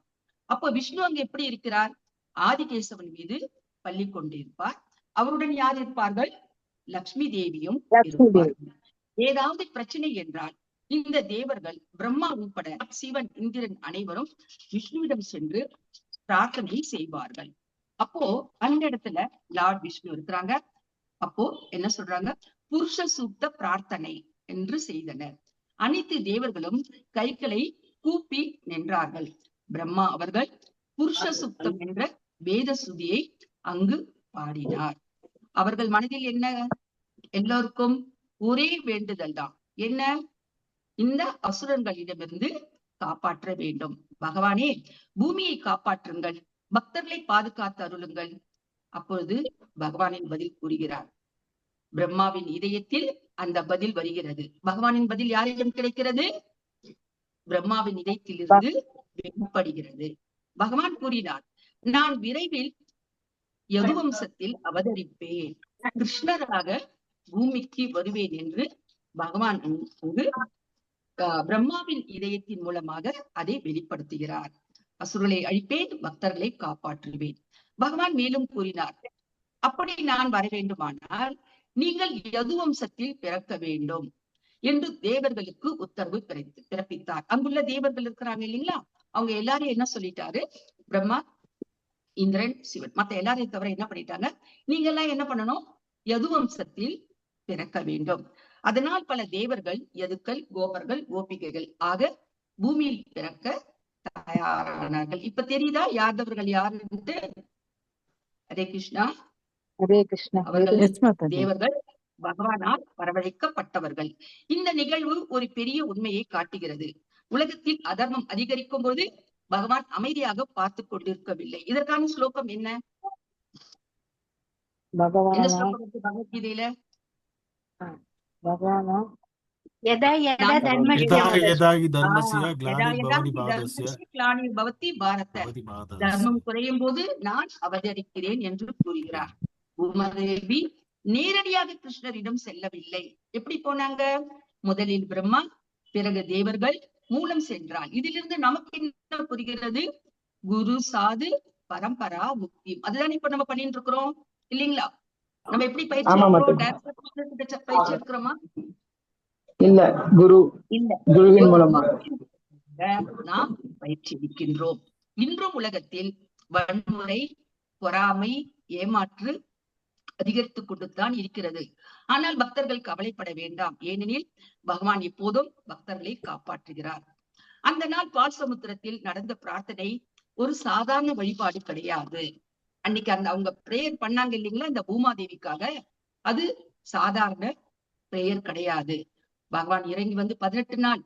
அப்போ விஷ்ணு அங்க எப்படி இருக்கிறார்? ஆதிகேசவன் மீது பள்ளி கொண்டிருப்பார். அவருடன் யார் இருப்பார்கள்? லக்ஷ்மி தேவியும் இருப்பார்கள். ஏதாவது பிரச்சனை என்றால் இந்த தேவர்கள் பிரம்மா உட்பட சிவன், இந்திரன் அனைவரும் விஷ்ணுவிடம் சென்று பிரார்த்தனை செய்வார்கள். அப்போ அந்த இடத்துல லார்ட் விஷ்ணு இருக்கிறாங்க. அப்போ என்ன சொல்றாங்க? புருஷ சூக்த பிரார்த்தனை என்று செய்தனர். அனைத்து தேவர்களும் கைகளை கூப்பி நின்றார்கள். பிரம்மா அவர்கள் புருஷ சூக்தம் என்ற வேத சுதியை அங்கு பாடினார். அவர்கள் மனதில் என்ன? எல்லோருக்கும் ஒரே வேண்டுதல் தான். என்ன? இந்த அசுரர்களிடமிருந்து காப்பாற்ற வேண்டும். பகவானே, பூமியை காப்பாற்றுங்கள், பக்தர்களை பாதுகாத்து அருளுங்கள். அப்பொழுது பகவானின் பதில் கூறுகிறார். பிரம்மாவின் இதயத்தில் அந்த பதில் வருகிறது. பகவானின் பதில் யாரிடம் கிடைக்கிறது? பிரம்மாவின் இதயத்திலிருந்து வெளிப்படுகிறது. பகவான் கூறினார், நான் விரைவில் யதுவம்சத்தில் அவதரிப்பேன், கிருஷ்ணராக பூமிக்கு வருவேன் என்று பகவான் பிரம்மாவின் இதயத்தின் மூலமாக அதை வெளிப்படுத்துகிறார். அசுரலை அழிப்பேன், பக்தர்களை காப்பாற்றுவேன். பகவான் மேலும் கூறினார், அப்படி நான் வர வேண்டுமானால் நீங்கள் யதுவம்சத்தில் பிறக்க வேண்டும் என்று தேவர்களுக்கு உத்தரவு பிறப்பித்தார். அங்குள்ள தேவர்கள் இருக்கிறாங்க இல்லைங்களா, அவங்க எல்லாரும் என்ன சொல்லிட்டாரு? பிரம்மா, இந்திரன், சிவன் மத்த எல்லாரையும் தவிர என்ன பண்ணிட்டாங்க? நீங்க எல்லாம் என்ன பண்ணணும்? யதுவம்சத்தில் பிறக்க வேண்டும். அதனால் பல தேவர்கள், யதுக்கள், கோபர்கள், கோபிகைகள் ஆக பூமியில் பிறக்க தயாரானார்கள். இப்ப தெரியுதா யாதவர்கள் யாருன்ட்டு? ஹரே கிருஷ்ணா. ஹரே கிருஷ்ணா. அவர்கள் எஸ் மாதாஜி. தேவர்கள் பகவானால் வரவழைக்கப்பட்டவர்கள். இந்த நிகழ்வு ஒரு பெரிய உண்மையை காட்டுகிறது. உலகத்தில் அதர்மம் அதிகரிக்கும் போது பகவான் அமைதியாக பார்த்து கொண்டிருக்கவில்லை. இதற்கான ஸ்லோகம் என்ன? எந்த ஸ்லோகம் இருக்கு பகவத்கீதையில? यदा यदा நான் धर्मस्य यदा यदा हि धर्मस्य ग्लानिर्भवति யதா भारतस्य கிளானிர் பவதி பாரத. भवति भारतस्य தர்மம் குறையும் போது நான் அவதரிக்கிறேன் என்று கூறுகிறார். பூமாதேவி நேரடியாக கிருஷ்ணரிடம் செல்லவில்லை. எப்படி போனாங்க? முதலில் பிரம்மா, பிறகு தேவர்கள் மூலம் சென்றார். இதிலிருந்து நமக்கு என்ன புரிகிறது? குரு சாது பரம்பரா முக்தி. அதுதான் இப்ப நம்ம பண்ணிட்டு இருக்கிறோம் இல்லைங்களா? நம்ம எப்படி பயிற்சி எடுக்கிறோம்? டைரக்டா கிருஷ்ணர்கிட்ட பயிற்சி எடுக்கிறோமா? இல்ல, குரு இல்ல, குருவின் மூலமா நாம் பயிற்சி இருக்கின்றோம். இன்றும் உலகத்தில் வன்முறை, பொறாமை, ஏமாற்று அதிகரித்துக் கொண்டுதான் இருக்கிறது. ஆனால் பக்தர்கள் கவலைப்பட வேண்டாம். ஏனெனில் பகவான் எப்போதும் பக்தர்களை காப்பாற்றுகிறார். அந்த நாள் பால் சமுத்திரத்தில் நடந்த பிரார்த்தனை ஒரு சாதாரண வழிபாடு கிடையாது. அன்னைக்கு அவங்க பிரேயர் பண்ணாங்க இல்லைங்களா இந்த பூமாதேவிக்காக, அது சாதாரண பிரேயர் கிடையாது. பகவான் இறங்கி வந்து 18 நாள்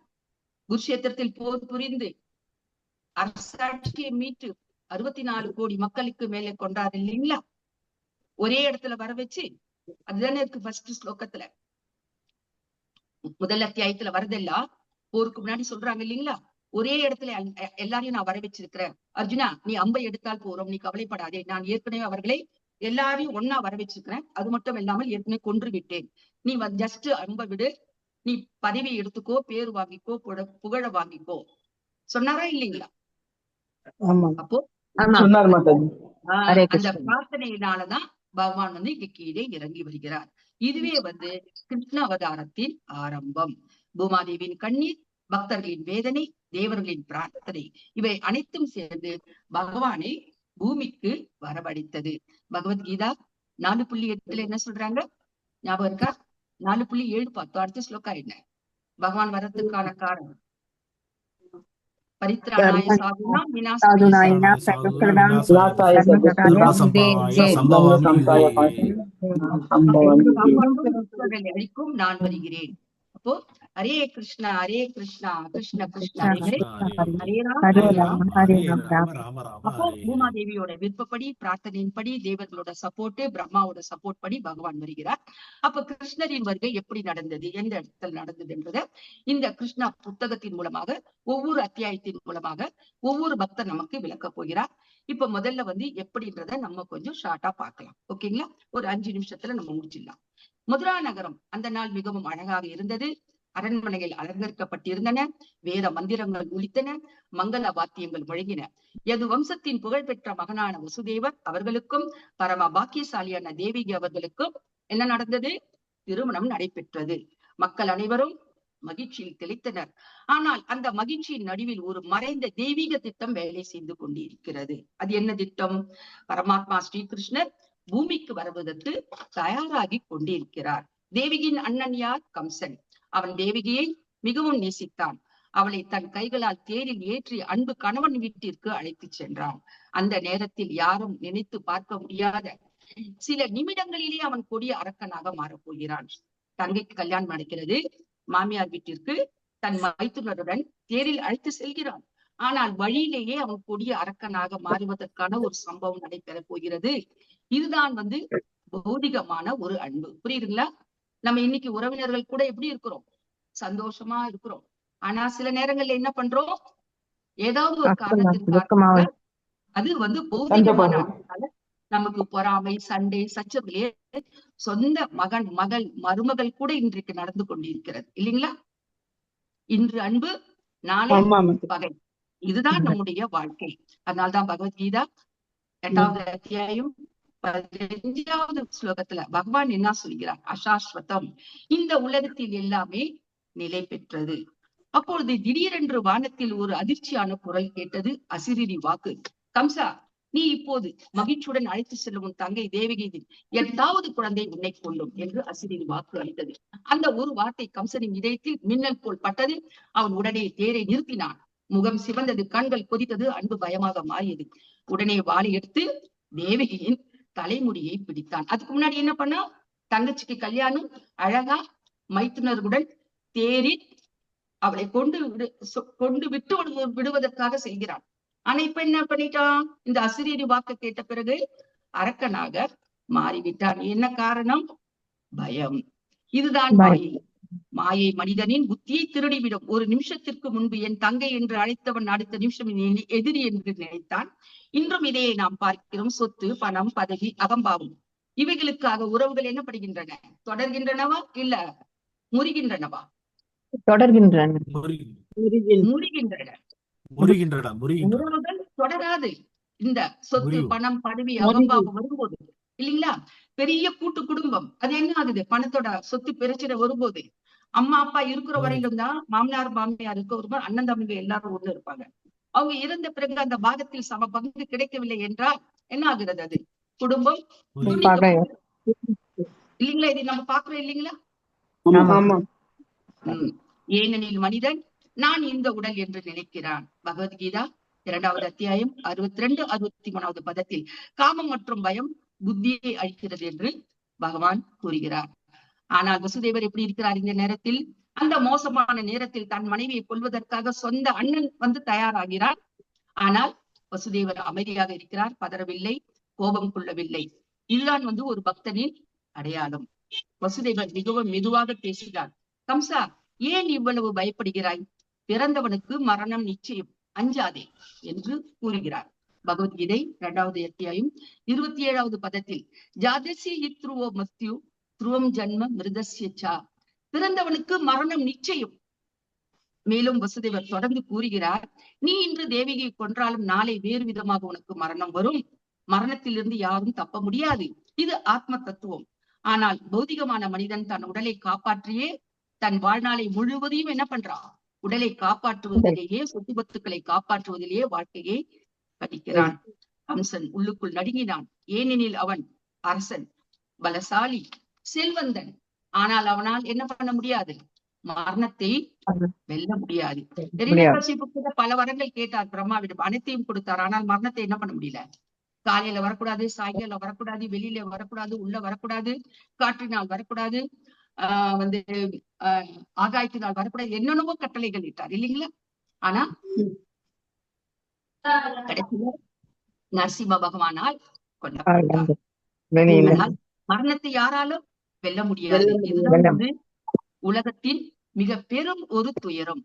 குருஷேத்திரத்தில் போர் புரிந்து அரசாட்சியை மீட்டு 64 கோடி மக்களுக்கு மேலே கொண்டாரு இல்லைங்களா? ஒரே இடத்துல வர வச்சு, அதுதானே இருக்கு ஃபர்ஸ்ட் ஸ்லோகத்துல, முதல் அத்தியாயத்துல வரதெல்லாம் போருக்கு முன்னாடி சொல்றாங்க இல்லைங்களா? ஒரே இடத்துல எல்லாரையும் நான் வர வச்சிருக்கிறேன். அர்ஜுனா, நீ அம்பை எடுத்தால் போறோம், நீ கவலைப்படாதே, நான் ஏற்கனவே அவர்களை எல்லாரையும் ஒன்னா வர வச்சிருக்கிறேன். அது மட்டும் இல்லாமல் ஏற்கனவே கொன்று விட்டேன். நீ ஜஸ்ட் அம்பை விடு, நீ பதவி எடுத்துக்கோ, பேர் வாங்கிக்கோ, புகழ வாங்கிக்கோ சொன்னாரா இல்லைங்களா? அப்போ சொன்னார் மாதாஜி. அந்த பிரார்த்தனையினாலதான் பகவான் வந்து இங்க கீழே இறங்கி வருகிறார். இதுவே வந்து கிருஷ்ண அவதாரத்தின் ஆரம்பம். பூமாதேவியின் கண்ணீர், பக்தர்களின் வேதனை, தேவர்களின் பிரார்த்தனை, இவை அனைத்தும் சேர்ந்து பகவானை பூமிக்கு வரவழைத்தது. பகவத்கீதா 4.8 என்ன சொல்றாங்க ஞாபகம் இருக்கா? 4.7 பார்த்தோம். அடுத்த ஸ்லோகா என்ன? பகவான் வரத்துக்கான காரணம் பரித்ராணாய சாதுனாம் விநாசாய அழிக்கும் நான் வருகிறேன். அப்போ ஹரே கிருஷ்ணா கிருஷ்ண கிருஷ்ண ஹரே ஹரே ராம. அப்போ பூமாதேவியோட விருப்பப்படி, பிரார்த்தனையின்படி, தேவர்களோட சப்போர்ட், பிரம்மாவோட சப்போர்ட் படி பகவான் வருகிறார். அப்ப கிருஷ்ணரின் வருகை எப்படி நடந்தது, எந்த இடத்துல நடந்தது என்றத இந்த கிருஷ்ணா புத்தகத்தின் மூலமாக, ஒவ்வொரு அத்தியாயத்தின் மூலமாக ஒவ்வொரு பக்தர் நமக்கு விளக்க போகிறார். இப்ப முதல்ல வந்து எப்படின்றத நம்ம கொஞ்சம் ஷார்ட்டா பார்க்கலாம். ஓகேங்களா? ஒரு 5 நிமிஷத்துல நம்ம முடிச்சிடலாம். மதுரா நகரம் அந்த நாள் மிகவும் அழகாக இருந்தது. அரண்மனைகள் அலங்கரிக்கப்பட்டிருந்தன, வேத மந்திரங்கள் ஒலித்தன, மங்கள வாத்தியங்கள் முழங்கின. எது வம்சத்தின் புகழ்பெற்ற மகனான வசுதேவர் அவர்களுக்கும் பரம பாக்கியசாலியான தேவிகி அவர்களுக்கும் என்ன நடந்தது? திருமணம் நடைபெற்றது. மக்கள் அனைவரும் மகிழ்ச்சியில் திளைத்தனர். ஆனால் அந்த மகிழ்ச்சியின் நடுவில் ஒரு மறைந்த தெய்வீக திட்டம் வேலை செய்து கொண்டிருக்கிறது. அது என்ன திட்டம்? பரமாத்மா ஸ்ரீகிருஷ்ணர் பூமிக்கு வருவதற்கு தயாராகி கொண்டிருக்கிறார். தேவிகியின் அண்ணன் யார்? கம்சன். அவன் தேவிகியை மிகவும் நேசித்தான். அவளை தன் கைகளால் தேரில் ஏற்றி அன்பு கணவன் வீட்டிற்கு அழைத்து சென்றான். அந்த நேரத்தில் யாரும் நினைத்து பார்க்க முடியாத சில நிமிடங்களிலே அவன் கொடிய அரக்கனாக மாறப்போகிறான். தங்கைக்கு கல்யாணம் நடக்கிறது. மாமியார் வீட்டிற்கு தன் மைத்துனருடன் தேரில் அழைத்து செல்கிறான். ஆனால் வழியிலேயே அவன் கொடிய அரக்கனாக மாறுவதற்கான ஒரு சம்பவம் நடைபெறப் போகிறது. இதுதான் வந்து பௌதிகமான ஒரு அன்பு. புரியுதுங்களா? நம்ம இன்னைக்கு உறவினர்கள் கூட எப்படி இருக்கிறோம்? சந்தோஷமா இருக்கிறோம். ஆனா சில நேரங்கள்ல என்ன பண்றோம்? ஏதாவது ஒரு காரணத்திற்காக அது வந்து பௌதிகமான அன்புனால நமக்கு பொறாமை, சண்டை, சச்சரவுகளே சொந்த மகன், மகள், மருமகள் கூட இன்றைக்கு நடந்து கொண்டிருக்கிறது இல்லைங்களா? இன்று அன்பு, நாளை பகை. இதுதான் நம்முடைய வாழ்க்கை. அதனால்தான் பகவத்கீதா 8வது அத்தியாயம் 15வது ஸ்லோகத்துல பகவான் என்ன சொல்கிறார்? அசாஸ்வதம், இந்த உலகத்தில் எல்லாமே நிலை பெற்றது. அப்பொழுது திடீரென்று வானத்தில் ஒரு அதிர்ச்சியான குரல் கேட்டது. அசிரிரி வாக்கு. கம்சா, நீ இப்போது மகிழ்ச்சியுடன் அழைத்து செல்லும் உன் தங்கை தேவகியின் 8வது குழந்தை உன்னை கொள்ளும் என்று அசிரிரி வாக்கு அளித்தது. அந்த ஒரு வார்த்தை கம்சனின் இதயத்தில் மின்னல் போல் பட்டது. அவன் உடனே தேரை நிறுத்தினான். முகம் சிவந்தது, கண்கள் கொதித்தது, அன்பு பயமாக மாறியது. உடனே வாளை எடுத்து தேவகியின் தலைமுடியை பிடித்தான். அதுக்கு முன்னாடி என்ன பண்ணா, தங்கச்சிக்கு கல்யாணம் அழகா மைத்துனர்களுடன் தேரில் அவளை கொண்டு விட்டு விடுவதற்காக செய்கிறான். ஆனா இப்ப என்ன பண்ணிட்டான், இந்த அசிரீரி வாக்கு கேட்ட பிறகு அரக்கனாக மாறிவிட்டான். என்ன காரணம்? பயம். இதுதான் மாயை. மாயை மனிதனின் புத்தியை திருடிவிடும். ஒரு நிமிஷத்திற்கு முன்பு என் தங்கை என்று அழைத்தவன் அடுத்த நிமிஷம் எதிரி என்று நினைத்தான். இன்றும் இதையே நாம் பார்க்கிறோம். சொத்து, பணம், பதவி, அகம்பாவம், இவைகளுக்காக உறவுகள் என்ன படுகின்றன? தொடர்கின்றனவா இல்ல முறிகின்றனவா? தொடர்கின்றன. முறிகின்றன. உறவுகள் தொடராது. இந்த சொத்து, பணம், பதவி, அகம்பாவம் வரும்போது இல்லைங்களா, பெரிய கூட்டு குடும்பம் அது என்ன ஆகுது? பணத்தோட சொத்து பிரச்சனை வரும்போது அம்மா அப்பா இருக்கிற வரையிலும் தான், மாமனார் மாமியார் இருக்க ஒரு அண்ணன் தம்பிங்க எல்லாரும் ஒண்ணு இருப்பாங்க. அவங்க இறந்த பிறகு அந்த பாகத்தில் சம பங்கு கிடைக்கவில்லை என்றால் என்ன ஆகுறது? அது குடும்பம் இல்லைங்களா? இதை நம்ம பாக்குறோம் இல்லைங்களா? ஏனெனில் மனிதன் நான் இந்த உடல் என்று நினைக்கிறான். பகவத்கீதா 2வது அத்தியாயம் 62, 63வது பதத்தில் காமம் மற்றும் பயம் புத்தியை அழிக்கிறது என்று பகவான் கூறுகிறார். ஆனால் வசுதேவர் எப்படி இருக்கிறார் இந்த நேரத்தில்? அந்த மோசமான நேரத்தில் தன் மனைவியை கொல்வதற்காக சொந்த அண்ணன் வந்து தயாராகிறார். ஆனால் வசுதேவர் அமைதியாக இருக்கிறார், பதறவில்லை, கோபம் கொள்ளவில்லை. இதுதான் ஒரு பக்தனின் அடையாளம். வசுதேவர் மிகவும் மெதுவாக பேசினார். கம்சா, ஏன் இவ்வளவு பயப்படுகிறாய்? பிறந்தவனுக்கு மரணம் நிச்சயம், அஞ்சாதே என்று கூறுகிறார். பகவத்கீதை 2வது அத்தியாயம் 27வது பதத்தில் ஜாதசி இத்ருவோ மத்யு துருவம் ஜன்ம மிருதஸ்யச்சா, பிறந்தவனுக்கு மரணம் நிச்சயம். மேலும் வசுதேவர் தொடர்ந்து கூறுகிறார், நீ இன்று தேவியை கொன்றாலும் நாளை வேறு விதமாக உனக்கு மரணம் வரும். மரணத்திலிருந்து யாரும் தப்ப முடியாது. இது ஆத்ம தத்துவம். ஆனால் பௌதிகமான மனிதன் தன் உடலை காப்பாற்றியே தன் வாழ்நாளை முழுவதையும் என்ன பண்றான்? உடலை காப்பாற்றுவதிலேயே, சொத்து பத்துக்களை காப்பாற்றுவதிலேயே வாழ்க்கையை கழிக்கிறான். கம்சன் உள்ளுக்குள் நடுங்கினான். ஏனெனில் அவன் அரசன், பலசாலி, செல்வந்தன். ஆனால் அவனால் என்ன பண்ண முடியாது? மரணத்தை வெல்ல முடியாது. பல வரங்கள் கேட்டார் பிரம்மாவிடம், அனைத்தையும் கொடுத்தார். ஆனால் மரணத்தை என்ன பண்ண முடியல? காலையில வரக்கூடாது, சாயங்காலம் வரக்கூடாது, வெளியில வரக்கூடாது, உள்ள வரக்கூடாது, காற்றினால் வரக்கூடாது, ஆகாயத்தினால் வரக்கூடாது, என்னென்னவோ கட்டளைகள் இட்டார் இல்லைங்களா? ஆனா கடைசியில நரசிம்ம பகவானால் கொல்லப்பட்டார். மரணத்தை யாராலும் வெல்ல முடியாது. இதுதான் உலகத்தின் மிக பெரும் ஒரு துயரம்.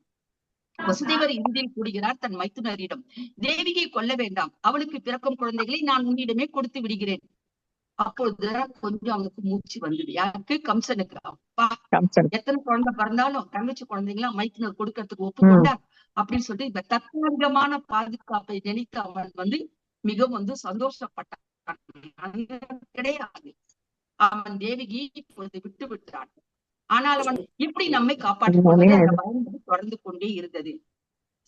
வசுதேவர் இறுதியில் கூறுகிறார் தன் மைத்துனரிடம், தேவியை கொல்ல வேண்டாம், அவளுக்கு பிறக்கும் குழந்தைகளை நான் உன்னிடமே கொடுத்து விடுகிறேன். அப்பொழுதுதான் கொஞ்சம் அவனுக்கு மூச்சு வந்தது. யாருக்கு? கம்சனுக்கு. அப்பா, எத்தனை குழந்தை பிறந்தாலும் தங்கச்சி குழந்தைங்களா மைத்துனர் கொடுக்கறதுக்கு ஒப்புக்கொண்டார் அப்படின்னு சொல்லிட்டு இந்த தற்காலிகமான பாதுகாப்பை நினைத்து அவன் மிகவும் சந்தோஷப்பட்டான். கிடையாது, அவன் தேவியை இப்பொழுது விட்டு விட்டான். ஆனால் அவன் எப்படி நம்மை காப்பாற்றுவது? அந்த பயம் தொடர்ந்து கொண்டே இருந்தது.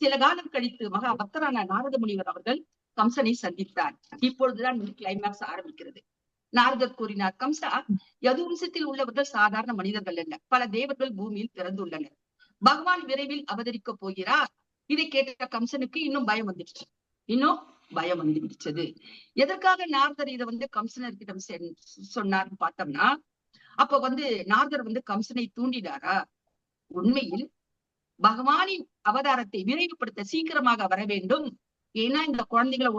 சில காலம் கழித்து மகா பக்தரான நாரத முனிவர் அவர்கள் கம்சனை சந்தித்தார். இப்பொழுதுதான் கிளைமேக்ஸ் ஆரம்பிக்கிறது. நாரதர் கூறினார், கம்சா, யதுவம்சத்தில் உள்ளவர்கள் சாதாரண மனிதர்கள் அல்ல, பல தேவர்கள் பூமியில் பிறந்துள்ளனர். பகவான் விரைவில் அவதரிக்க போகிறார். இதை கேட்ட கம்சனுக்கு இன்னும் பயம் வந்துடுச்சது. எதற்காக நாரதர் இதை கம்சனர்கிட்ட சொன்னார்னு பார்த்தோம்னா, அப்ப நாரதர் கம்சனை தூண்டினாரா? உண்மையில் பகவானின் அவதாரத்தை விரைவுபடுத்த சீக்கிரமாக வர வேண்டும். ஏன்னா இந்த குழந்தைகளை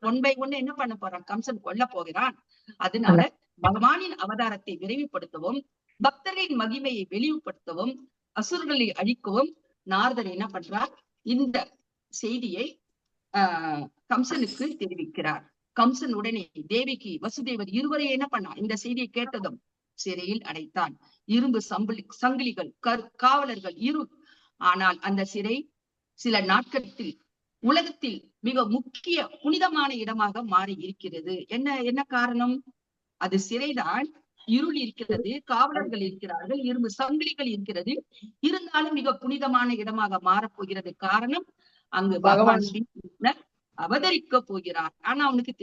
ஒன் பை ஒன்னு என்ன பண்ண போறான்? கம்சன் கொல்ல போகிறான். அதனால பகவானின் அவதாரத்தை விரைவுபடுத்தவும், பக்தர்களின் மகிமையை வெளிவுபடுத்தவும், அசுரர்களை அழிக்கவும் நாரதர் என்ன பண்றார்? இந்த செய்தியை கம்சனுக்கு தெரிவிக்கிறார். கம்சன் உடனே தேவிக்கு, வசுதேவர் இருவரை என்ன பண்ணான்? இந்த செய்தியை கேட்டதும் சிறையில் அடைத்தான். இரும்பு சங்கிலிகள், காவலர்கள் ஆனால் அந்த சிறை சில நாட்களில் உலகத்தில் மிக முக்கிய புனிதமான இடமாக மாறி இருக்கிறது. என்ன காரணம்? அது சிறைதான். இருள் இருக்கிறது, காவலர்கள் இருக்கிறார்கள், இரும்பு சங்கிலிகள் இருக்கிறது. இருந்தாலும் மிக புனிதமான இடமாக மாறப்போகிறது. காரணம், அங்கு பகவான் ஸ்ரீ கிருஷ்ணர் அவதரிக்க போகிறார். ஆனா அவனுக்கு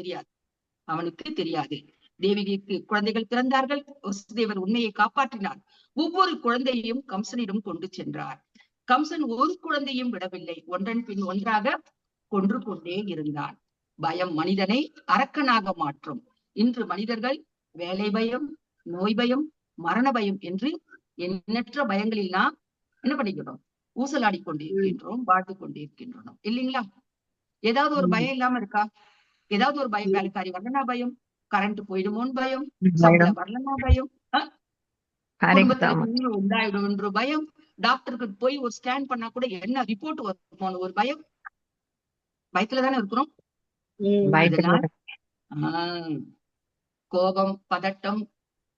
தெரியாது. தேவிக்கு குழந்தைகள் பிறந்தார்கள். வசுதேவர் உண்மையை காப்பாற்றினார். ஒவ்வொரு குழந்தையையும் கம்சனிடம் கொண்டு சென்றார். கம்சன் ஒரு குழந்தையும் விடவில்லை, ஒன்றன் பின் ஒன்றாக கொன்று கொண்டே இருந்தான். பயம் மனிதனை அரக்கனாக மாற்றும். இன்று மனிதர்கள் வேலை பயம், நோய் பயம், மரண பயம் என்று எண்ணற்ற பயங்களில் நாம் என்ன பண்ணிக்கிறோம்? ஊசலாடி கொண்டிருக்கின்றோம், வாழ்ந்து கொண்டிருக்கின்றோம் இல்லைங்களா? ஏதாவது ஒரு பயம் இல்லாம இருக்கா? ஏதாவது ஒரு பயம், வேலைக்காரி வரலனா பயம், கரண்ட் போயிடுமோன்னு பயம், சம்பளம் வரலனா பயம், குடும்பத்துல உண்டாயிடும் பயம், டாக்டருக்கு போய் ஒரு ஸ்கேன் பண்ணா கூட என்ன ரிப்போர்ட் வருமோன்னு ஒரு பயம். பயத்துலதானே இருக்கிறோம். கோபம், பதட்டம்,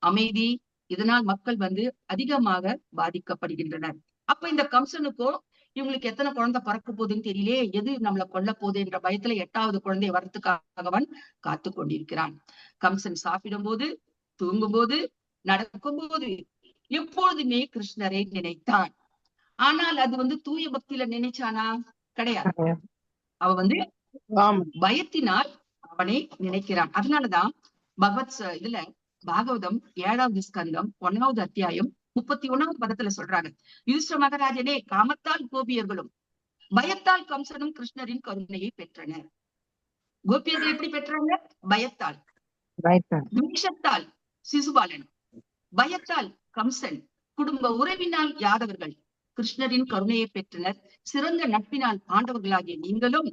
அமைதி, இதனால் மக்கள் அதிகமாக பாதிக்கப்படுகின்றனர். அப்ப இந்த கம்சனுக்கோ இவங்களுக்கு எத்தனை குழந்தை பிறக்க போகுதுன்னு தெரியலே, எது நம்மளை கொல்ல போகுது என்ற பயத்துல 8வது குழந்தை வரத்துக்காக அவன் காத்து கொண்டிருக்கிறான். கம்சன் சாப்பிடும் போது, தூங்கும் போது, நடக்கும் போது எப்பொழுதுமே கிருஷ்ணரை நினைத்தான். ஆனால் அது தூய பக்தியில நினைச்சானா? கிடையாது. அவ பயத்தினால் அவனை நினைக்கிறான். அதனாலதான் இதுல பாகவதம் 7வது ஸ்கந்தம் 1வது அத்தியாயம் 31வது பதத்துல சொல்றாங்க, யுதிஷ்ட மகாராஜனே, காமத்தால் கோபியர்களும் பயத்தால் கம்சனும் கிருஷ்ணரின் கருணையை பெற்றனர். கோபியர்கள் எப்படி பெற்றாங்க? பயத்தால். துவேஷத்தால் சிசுபாலன், பயத்தால் கம்சன், குடும்ப உறவினால் யாதவர்கள் கிருஷ்ணரின் கருணையை பெற்றனர். சிறந்த நட்பினால் பாண்டவர்களாகிய நீங்களும்,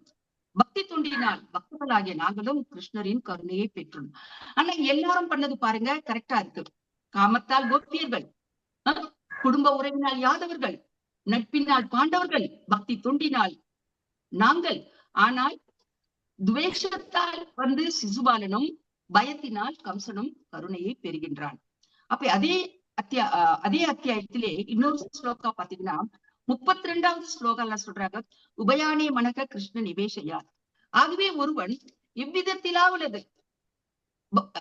பக்தி தொண்டினால் பக்தர்களாகிய நாங்களும் கிருஷ்ணரின் கருணையை பெற்றோம். ஆனா எல்லாரும் பண்ணது பாருங்க கரெக்டா இருக்கு. காமத்தால் கோபியர்கள், குடும்ப உறவினால் யாதவர்கள், நட்பினால் பாண்டவர்கள், பக்தி தொண்டினால் நாங்கள். ஆனால் துவேஷத்தால் சிசுபாலனும், பயத்தினால் கம்சனும் கருணையை பெறுகின்றான். அப்ப அதே அத்தியாயத்திலே இன்னொரு ஸ்லோகா பாத்தீங்கன்னா 32வது ஸ்லோகால சொல்றாங்க, உபயானே மனக கிருஷ்ண நிவேஷையார். ஆகவே ஒருவன் இவ்விதத்திலாவது,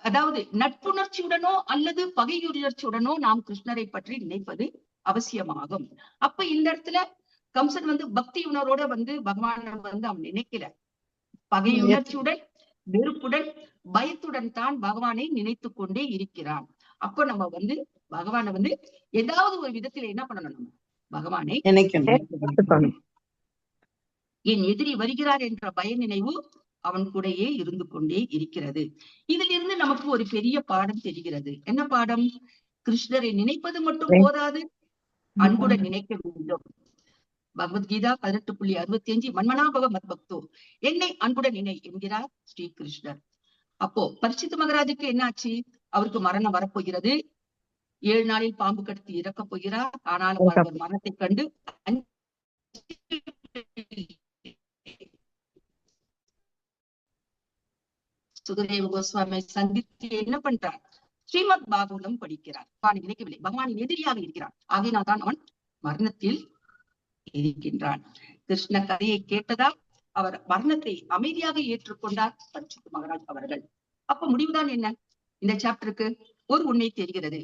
அதாவது நட்புணர்ச்சியுடனோ அல்லது பகையுணர்ச்சியுடனோ நாம் கிருஷ்ணரை பற்றி நினைப்பது அவசியமாகும். அப்ப இந்த இடத்துல கம்சன் பக்தி உணர்வோட பகவான அவன் நினைக்கல. பகையுணர்ச்சியுடன், வெறுப்புடன், பயத்துடன் தான் பகவானை நினைத்து கொண்டே இருக்கிறான். அப்ப நம்ம பகவான ஏதாவது ஒரு விதத்துல என்ன பண்ணணும்? நம்ம பகவானை என் எதிரி வருகிறார் என்ற பய நினைவு அவன் கூடயே இருந்து கொண்டே இருக்கிறது. இதில் இருந்து நமக்கு ஒரு பெரிய பாடம் தெரிகிறது. என்ன பாடம்? கிருஷ்ணரை நினைப்பது மட்டும் போதாது, அன்புடன் நினைக்க வேண்டும். பகவத்கீதா 18.65 மன்மனாபவ மத்பக்தோ, என்னை அன்புடன் நினை என்கிறார் ஸ்ரீ கிருஷ்ணர். அப்போ பரீட்சித் மகாராஜுக்கு என்னாச்சு? அவருக்கு மரணம் வரப்போகிறது. 7 நாளில் பாம்பு கடித்து இறக்கப் போகிறார். ஆனாலும் அவர் மரணத்தை கண்டு சுகதேவ கோஸ்வாமி சந்தித்து என்ன பண்றார்? ஸ்ரீமத் பாகவதம் படிக்கிறார். பகவானை நினைக்கவில்லை, பகவானின் எதிரியாக இருக்கிறான். ஆகையினால் தான் அவன் மரணத்தில் இருக்கின்றான். கிருஷ்ண கதையை கேட்டதால் அவர் மரணத்தை அமைதியாக ஏற்றுக்கொண்டார் பரீட்சித் மகாராஜ் அவர்கள். அப்ப முடிவுதான் என்ன? இந்த சாப்டருக்கு ஒரு உண்மை தெரிகிறது.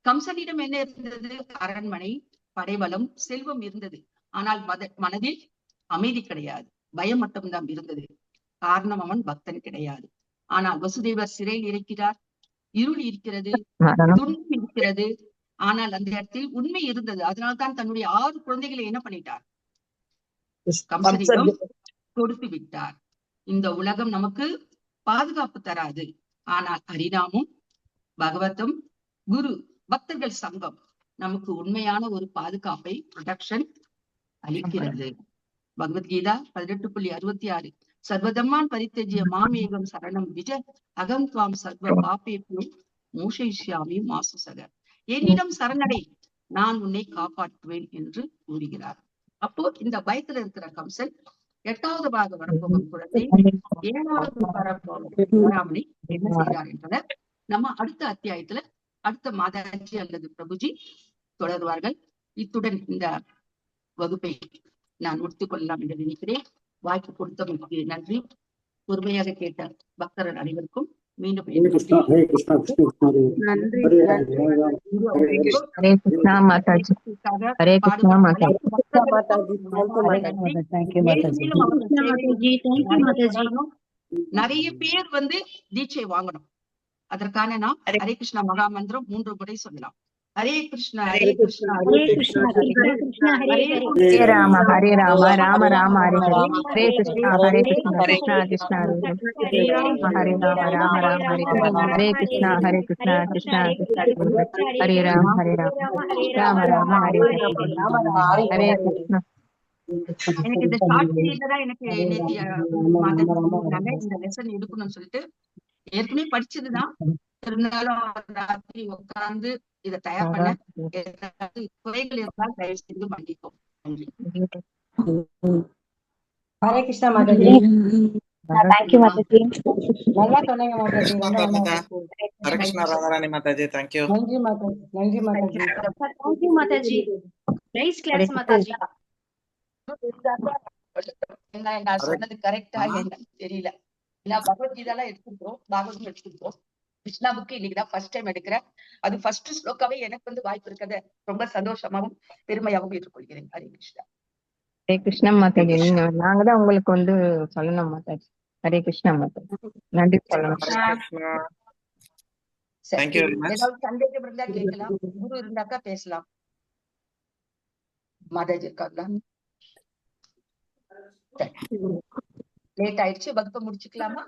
கம்சனிடம் என்ன இருந்தது? அரண்மனை, படைபலம், செல்வம் இருந்தது. ஆனால் மனதில் அமைதி கிடையாது, பயம் மட்டும்தான் இருந்தது. காரணம் அவன் பக்தன் கிடையாது. ஆனால் வசுதேவர் சிறையில் இருக்கிறார், இருள் இருக்கிறது, துன்பம் இருக்கிறது. ஆனால் அந்த இடத்தில் உண்மை இருந்தது. அதனால்தான் தன்னுடைய 6 குழந்தைகளை என்ன பண்ணிட்டார்? கம்சனிடம் கொடுத்து விட்டார். இந்த உலகம் நமக்கு பாதுகாப்பு தராது. ஆனால் ஹரிநாமும், பகவத்தும், குரு, பக்தர்கள் சங்கம் நமக்கு உண்மையான ஒரு பாதுகாப்பை, ப்ரொடெக்ஷன் அளிக்கிறது. பகவத்கீதா 18.66 சர்வதம்மான் பரித்தஜ்ய மாமேகம் சரணம் விஜ அகம் துவாம் சர்வ பாபேப்யோ மோஷயிஷ்யாமி மாசுசக. என்னிடம் சரணடை, நான் உன்னை காப்பாற்றுவேன் என்று கூறுகிறார். அப்போ இந்த பயத்துல இருக்கிற கம்சன் 8வது பாக வரப்போகும் குழந்தை 7வது வரப்போகும் என்ன செய்கிறார் என்றதை நம்ம அடுத்த அத்தியாயத்துல அடுத்த மாதாஜி அல்லது பிரபுஜி தொடர்வார்கள். இத்துடன் இந்த வகுப்பை நான் முடித்துக் கொள்ளலாம் என்று நினைக்கிறேன். வாய்ப்பு கொடுத்தமைக்கு நன்றி. பொறுமையாக கேட்ட பக்தர்கள் அனைவருக்கும் மீண்டும் நிறைய பேர் தீட்சை வாங்கணும். அதற்கான நாம் ஹரே கிருஷ்ணா மகா மந்திரம் 3 முறை சொல்லலாம். ஹரே கிருஷ்ணா ஹரே கிருஷ்ணா ஹரே கிருஷ்ணா ஹரே ஹரே கிருஷ்ணா ஹரே ஹரே கிருஷ்ணா ராம ஹரே ராம ராம ராம ஹரே ஹரே ஹரே ஹரே கிருஷ்ணா ஹரே கிருஷ்ணா கிருஷ்ணா கிருஷ்ணா ஹரே கிருஷ்ணா கிருஷ்ணா ஹரே ராம ஹரே ராம ராம ராம ஹரே ஹரே ஹரே கிருஷ்ணா கிருஷ்ணா கிருஷ்ணா கிருஷ்ணா ஹரே ராம ராம ராம ஹரே ஹரே ஹரே கிருஷ்ணா. எனக்கு இந்த ஷார்ட் பீரியட்ல தான் எனக்கு நேத்தி மாதாஜி சொல்லியிருந்தாங்க இந்த லெசன் எடுக்கணும்னு சொல்லிட்டு. ஏற்கனவே படிச்சதுதான், இருந்தாலும் ராத்திரி உட்கார்ந்து இதை தயார் பண்ண ஏதாவது குறைகள் இருந்தால் தயவு செய்து மன்னிக்கும். நன்றி. ஹரே கிருஷ்ணா மாதாஜி. தேங்க்யூ மாதாஜி. நல்லா சொன்னீங்க மாதாஜி. ரொம்ப நல்லா மாதா இருந்துச்சு. ஹரே கிருஷ்ணா ராதாராணி மாதாஜி தேங்க்யூ. நன்றி மாதாஜி. நன்றி Mataji. Thank you Mataji. Nice Hare class Mataji. நான் சொன்னது கரெக்டா என்னன்னு தெரியல. நான் பகவத்கீதாலாம் எடுத்துக்கிறோம், பாகவதம் எடுத்துக்கிறோம். கிருஷ்ணா புக்கு இன்னைக்குதான் ஃபர்ஸ்ட் டைம் எடுக்கிறேன். அது ஃபர்ஸ்ட் ஸ்லோகாவே எனக்கு வந்து வாய்ப்பு இருக்கிறத ரொம்ப சந்தோஷமாவும் பெருமையாகவும் ஏற்றுக்கொள்கிறேன். ஹரே கிருஷ்ணா. ஹரே கிருஷ்ணா மாதாஜி. நாங்க தான் உங்களுக்கு வந்து சொல்லணும் மாதாஜி. ஹரே கிருஷ்ணா மாதாஜி. நன்றி சொல்லணும். ஹரே கிருஷ்ணா. சரி, Thank you very much. ஏதாவது சந்தேகம் இருந்தா கேட்கலாம், குரு இருந்தாக்கா பேசலாம். மாதாஜி இருக்காங்களா? லேட் ஆயிடுச்சு, வகுப்பை முடிச்சுக்கலாமா?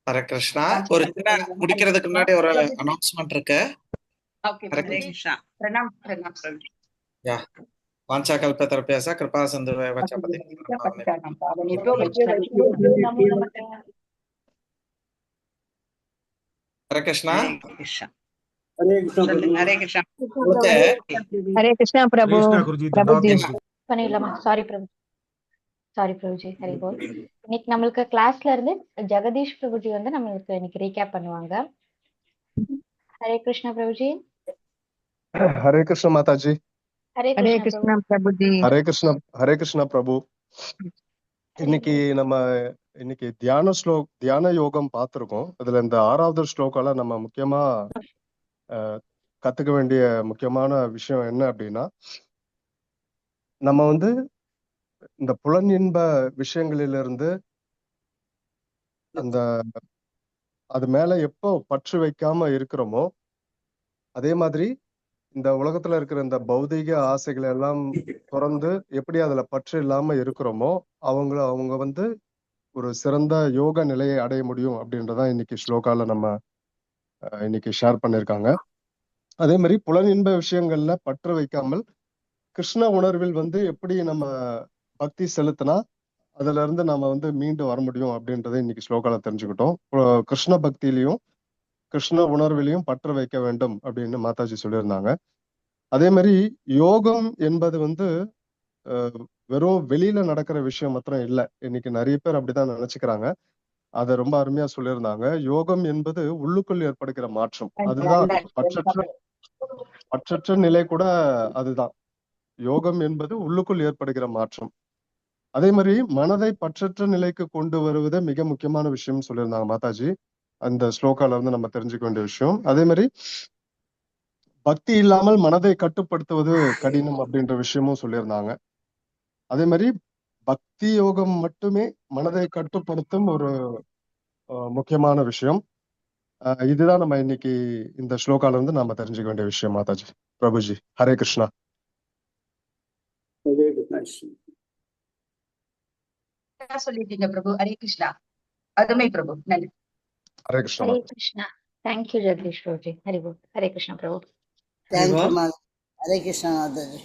ஹரே கிருஷ்ணா. ஒரு சின்ன முடிக்கிறதுக்கு முன்னாடி ஒரு அனௌன்ஸ்மெண்ட் இருக்கு. ஓகே, ஹரே கிருஷ்ணா. பிரணாம் பிரணாம். யா வாஞ்சா கல்பதர்பியஸ கிருபா சிந்துவேவ ச பதிதானாம் பாவனேபியோ வைஷ்ணவேபியோ நமோ நமக. ஹரே கிருஷ்ணா. ஹரே கிருஷ்ணா. ஹரே கிருஷ்ணா பிரபு. கிருஷ்ணா குருஜி பிரபுஜி. பண்ணிடலாமா? சாரி பிரபு. சாரி பிரபுஜி. ஹரி போல். இன்னைக்கு நம்மளுக்கு கிளாஸ்ல இருந்து ஜெகதீஷ் பிரபுஜி வந்து நம்மளுக்கு இன்னைக்கு ரீகேப் பண்ணுவாங்க. ஹரே கிருஷ்ணா பிரபுஜி. ஹரே கிருஷ்ண மாதாஜி. ஹரே ஹரே கிருஷ்ணா கிருஷ்ணா பிரபுஜி. ஹரே கிருஷ்ண பிரபு. இன்னைக்கு நம்ம தியான யோகம் பார்த்திருக்கோம். இதுல இந்த 6வது ஸ்லோகால நம்ம முக்கியமா கத்துக்க வேண்டிய முக்கியமான விஷயம் என்ன அப்படின்னா, நம்ம வந்து இந்த புலன் இன்ப விஷயங்களிலிருந்து அந்த அது மேல எப்போ பற்று வைக்காம இருக்கிறோமோ, அதே மாதிரி இந்த உலகத்துல இருக்கிற இந்த பௌதீக ஆசைகளை எல்லாம் துறந்து எப்படி அதுல பற்று இல்லாம இருக்கிறோமோ, அவங்க வந்து ஒரு சிறந்த யோக நிலையை அடைய முடியும் அப்படின்றதான் இன்னைக்கு ஸ்லோகால நம்ம இன்னைக்கு ஷேர் பண்ணிருக்காங்க. அதே மாதிரி புலன் இன்ப விஷயங்கள்ல பற்று வைக்காமல் கிருஷ்ண உணர்வில் வந்து எப்படி நம்ம பக்தி செலுத்தினா அதுல இருந்து நம்ம வந்து மீண்டு வர முடியும் அப்படின்றத இன்னைக்கு ஸ்லோகால தெரிஞ்சுக்கிட்டோம். கிருஷ்ண பக்தியிலையும் கிருஷ்ண உணர்விலையும் பற்று வைக்க வேண்டும் அப்படின்னு மாதாஜி சொல்லியிருந்தாங்க. அதே மாதிரி யோகம் என்பது வந்து வெறும் வெளியில நடக்கிற விஷயம் மாத்திரம் இல்லை. இன்னைக்கு நிறைய பேர் அப்படிதான் நினைச்சுக்கிறாங்க. அதை ரொம்ப அருமையா சொல்லியிருந்தாங்க. யோகம் என்பது உள்ளுக்குள் ஏற்படுகிற மாற்றம். அதுதான் பற்றற்ற நிலை கூட. அதுதான் யோகம் என்பது உள்ளுக்குள் ஏற்படுகிற மாற்றம். அதே மாதிரி மனதை பற்றற்ற நிலைக்கு கொண்டு வருவதே மிக முக்கியமான விஷயம் சொல்லியிருந்தாங்க மாதாஜி. அந்த ஸ்லோகால இருந்து நம்ம தெரிஞ்சுக்க வேண்டிய விஷயம். அதே மாதிரி பக்தி இல்லாமல் மனதை கட்டுப்படுத்துவது கடினம் அப்படின்ற விஷயமும் சொல்லியிருந்தாங்க. அதே மாதிரி பக்தி யோகம் மட்டுமே மனதை கட்டுப்படுத்தும் ஒரு முக்கியமான விஷயம். இதுதான் நம்ம இன்னைக்கு இந்த ஸ்லோகால இருந்து நாம தெரிஞ்சுக்க வேண்டிய விஷயம் மாதாஜி. பிரபுஜி ஹரே கிருஷ்ணா. சொல்லிட்டீங்க பிரபு. ஹரே கிருஷ்ணா. அருமை பிரபு. நன்றி. ஹரே கிருஷ்ணா. ஹரே கிருஷ்ணா. தேங்க்யூ ஜெகதீஷ் பிரபுஜி. ஹரி போல். ஹரே கிருஷ்ணா பிரபு. தேங்க்யூ மாதாஜி. ஹரே கிருஷ்ணா மாதாஜி.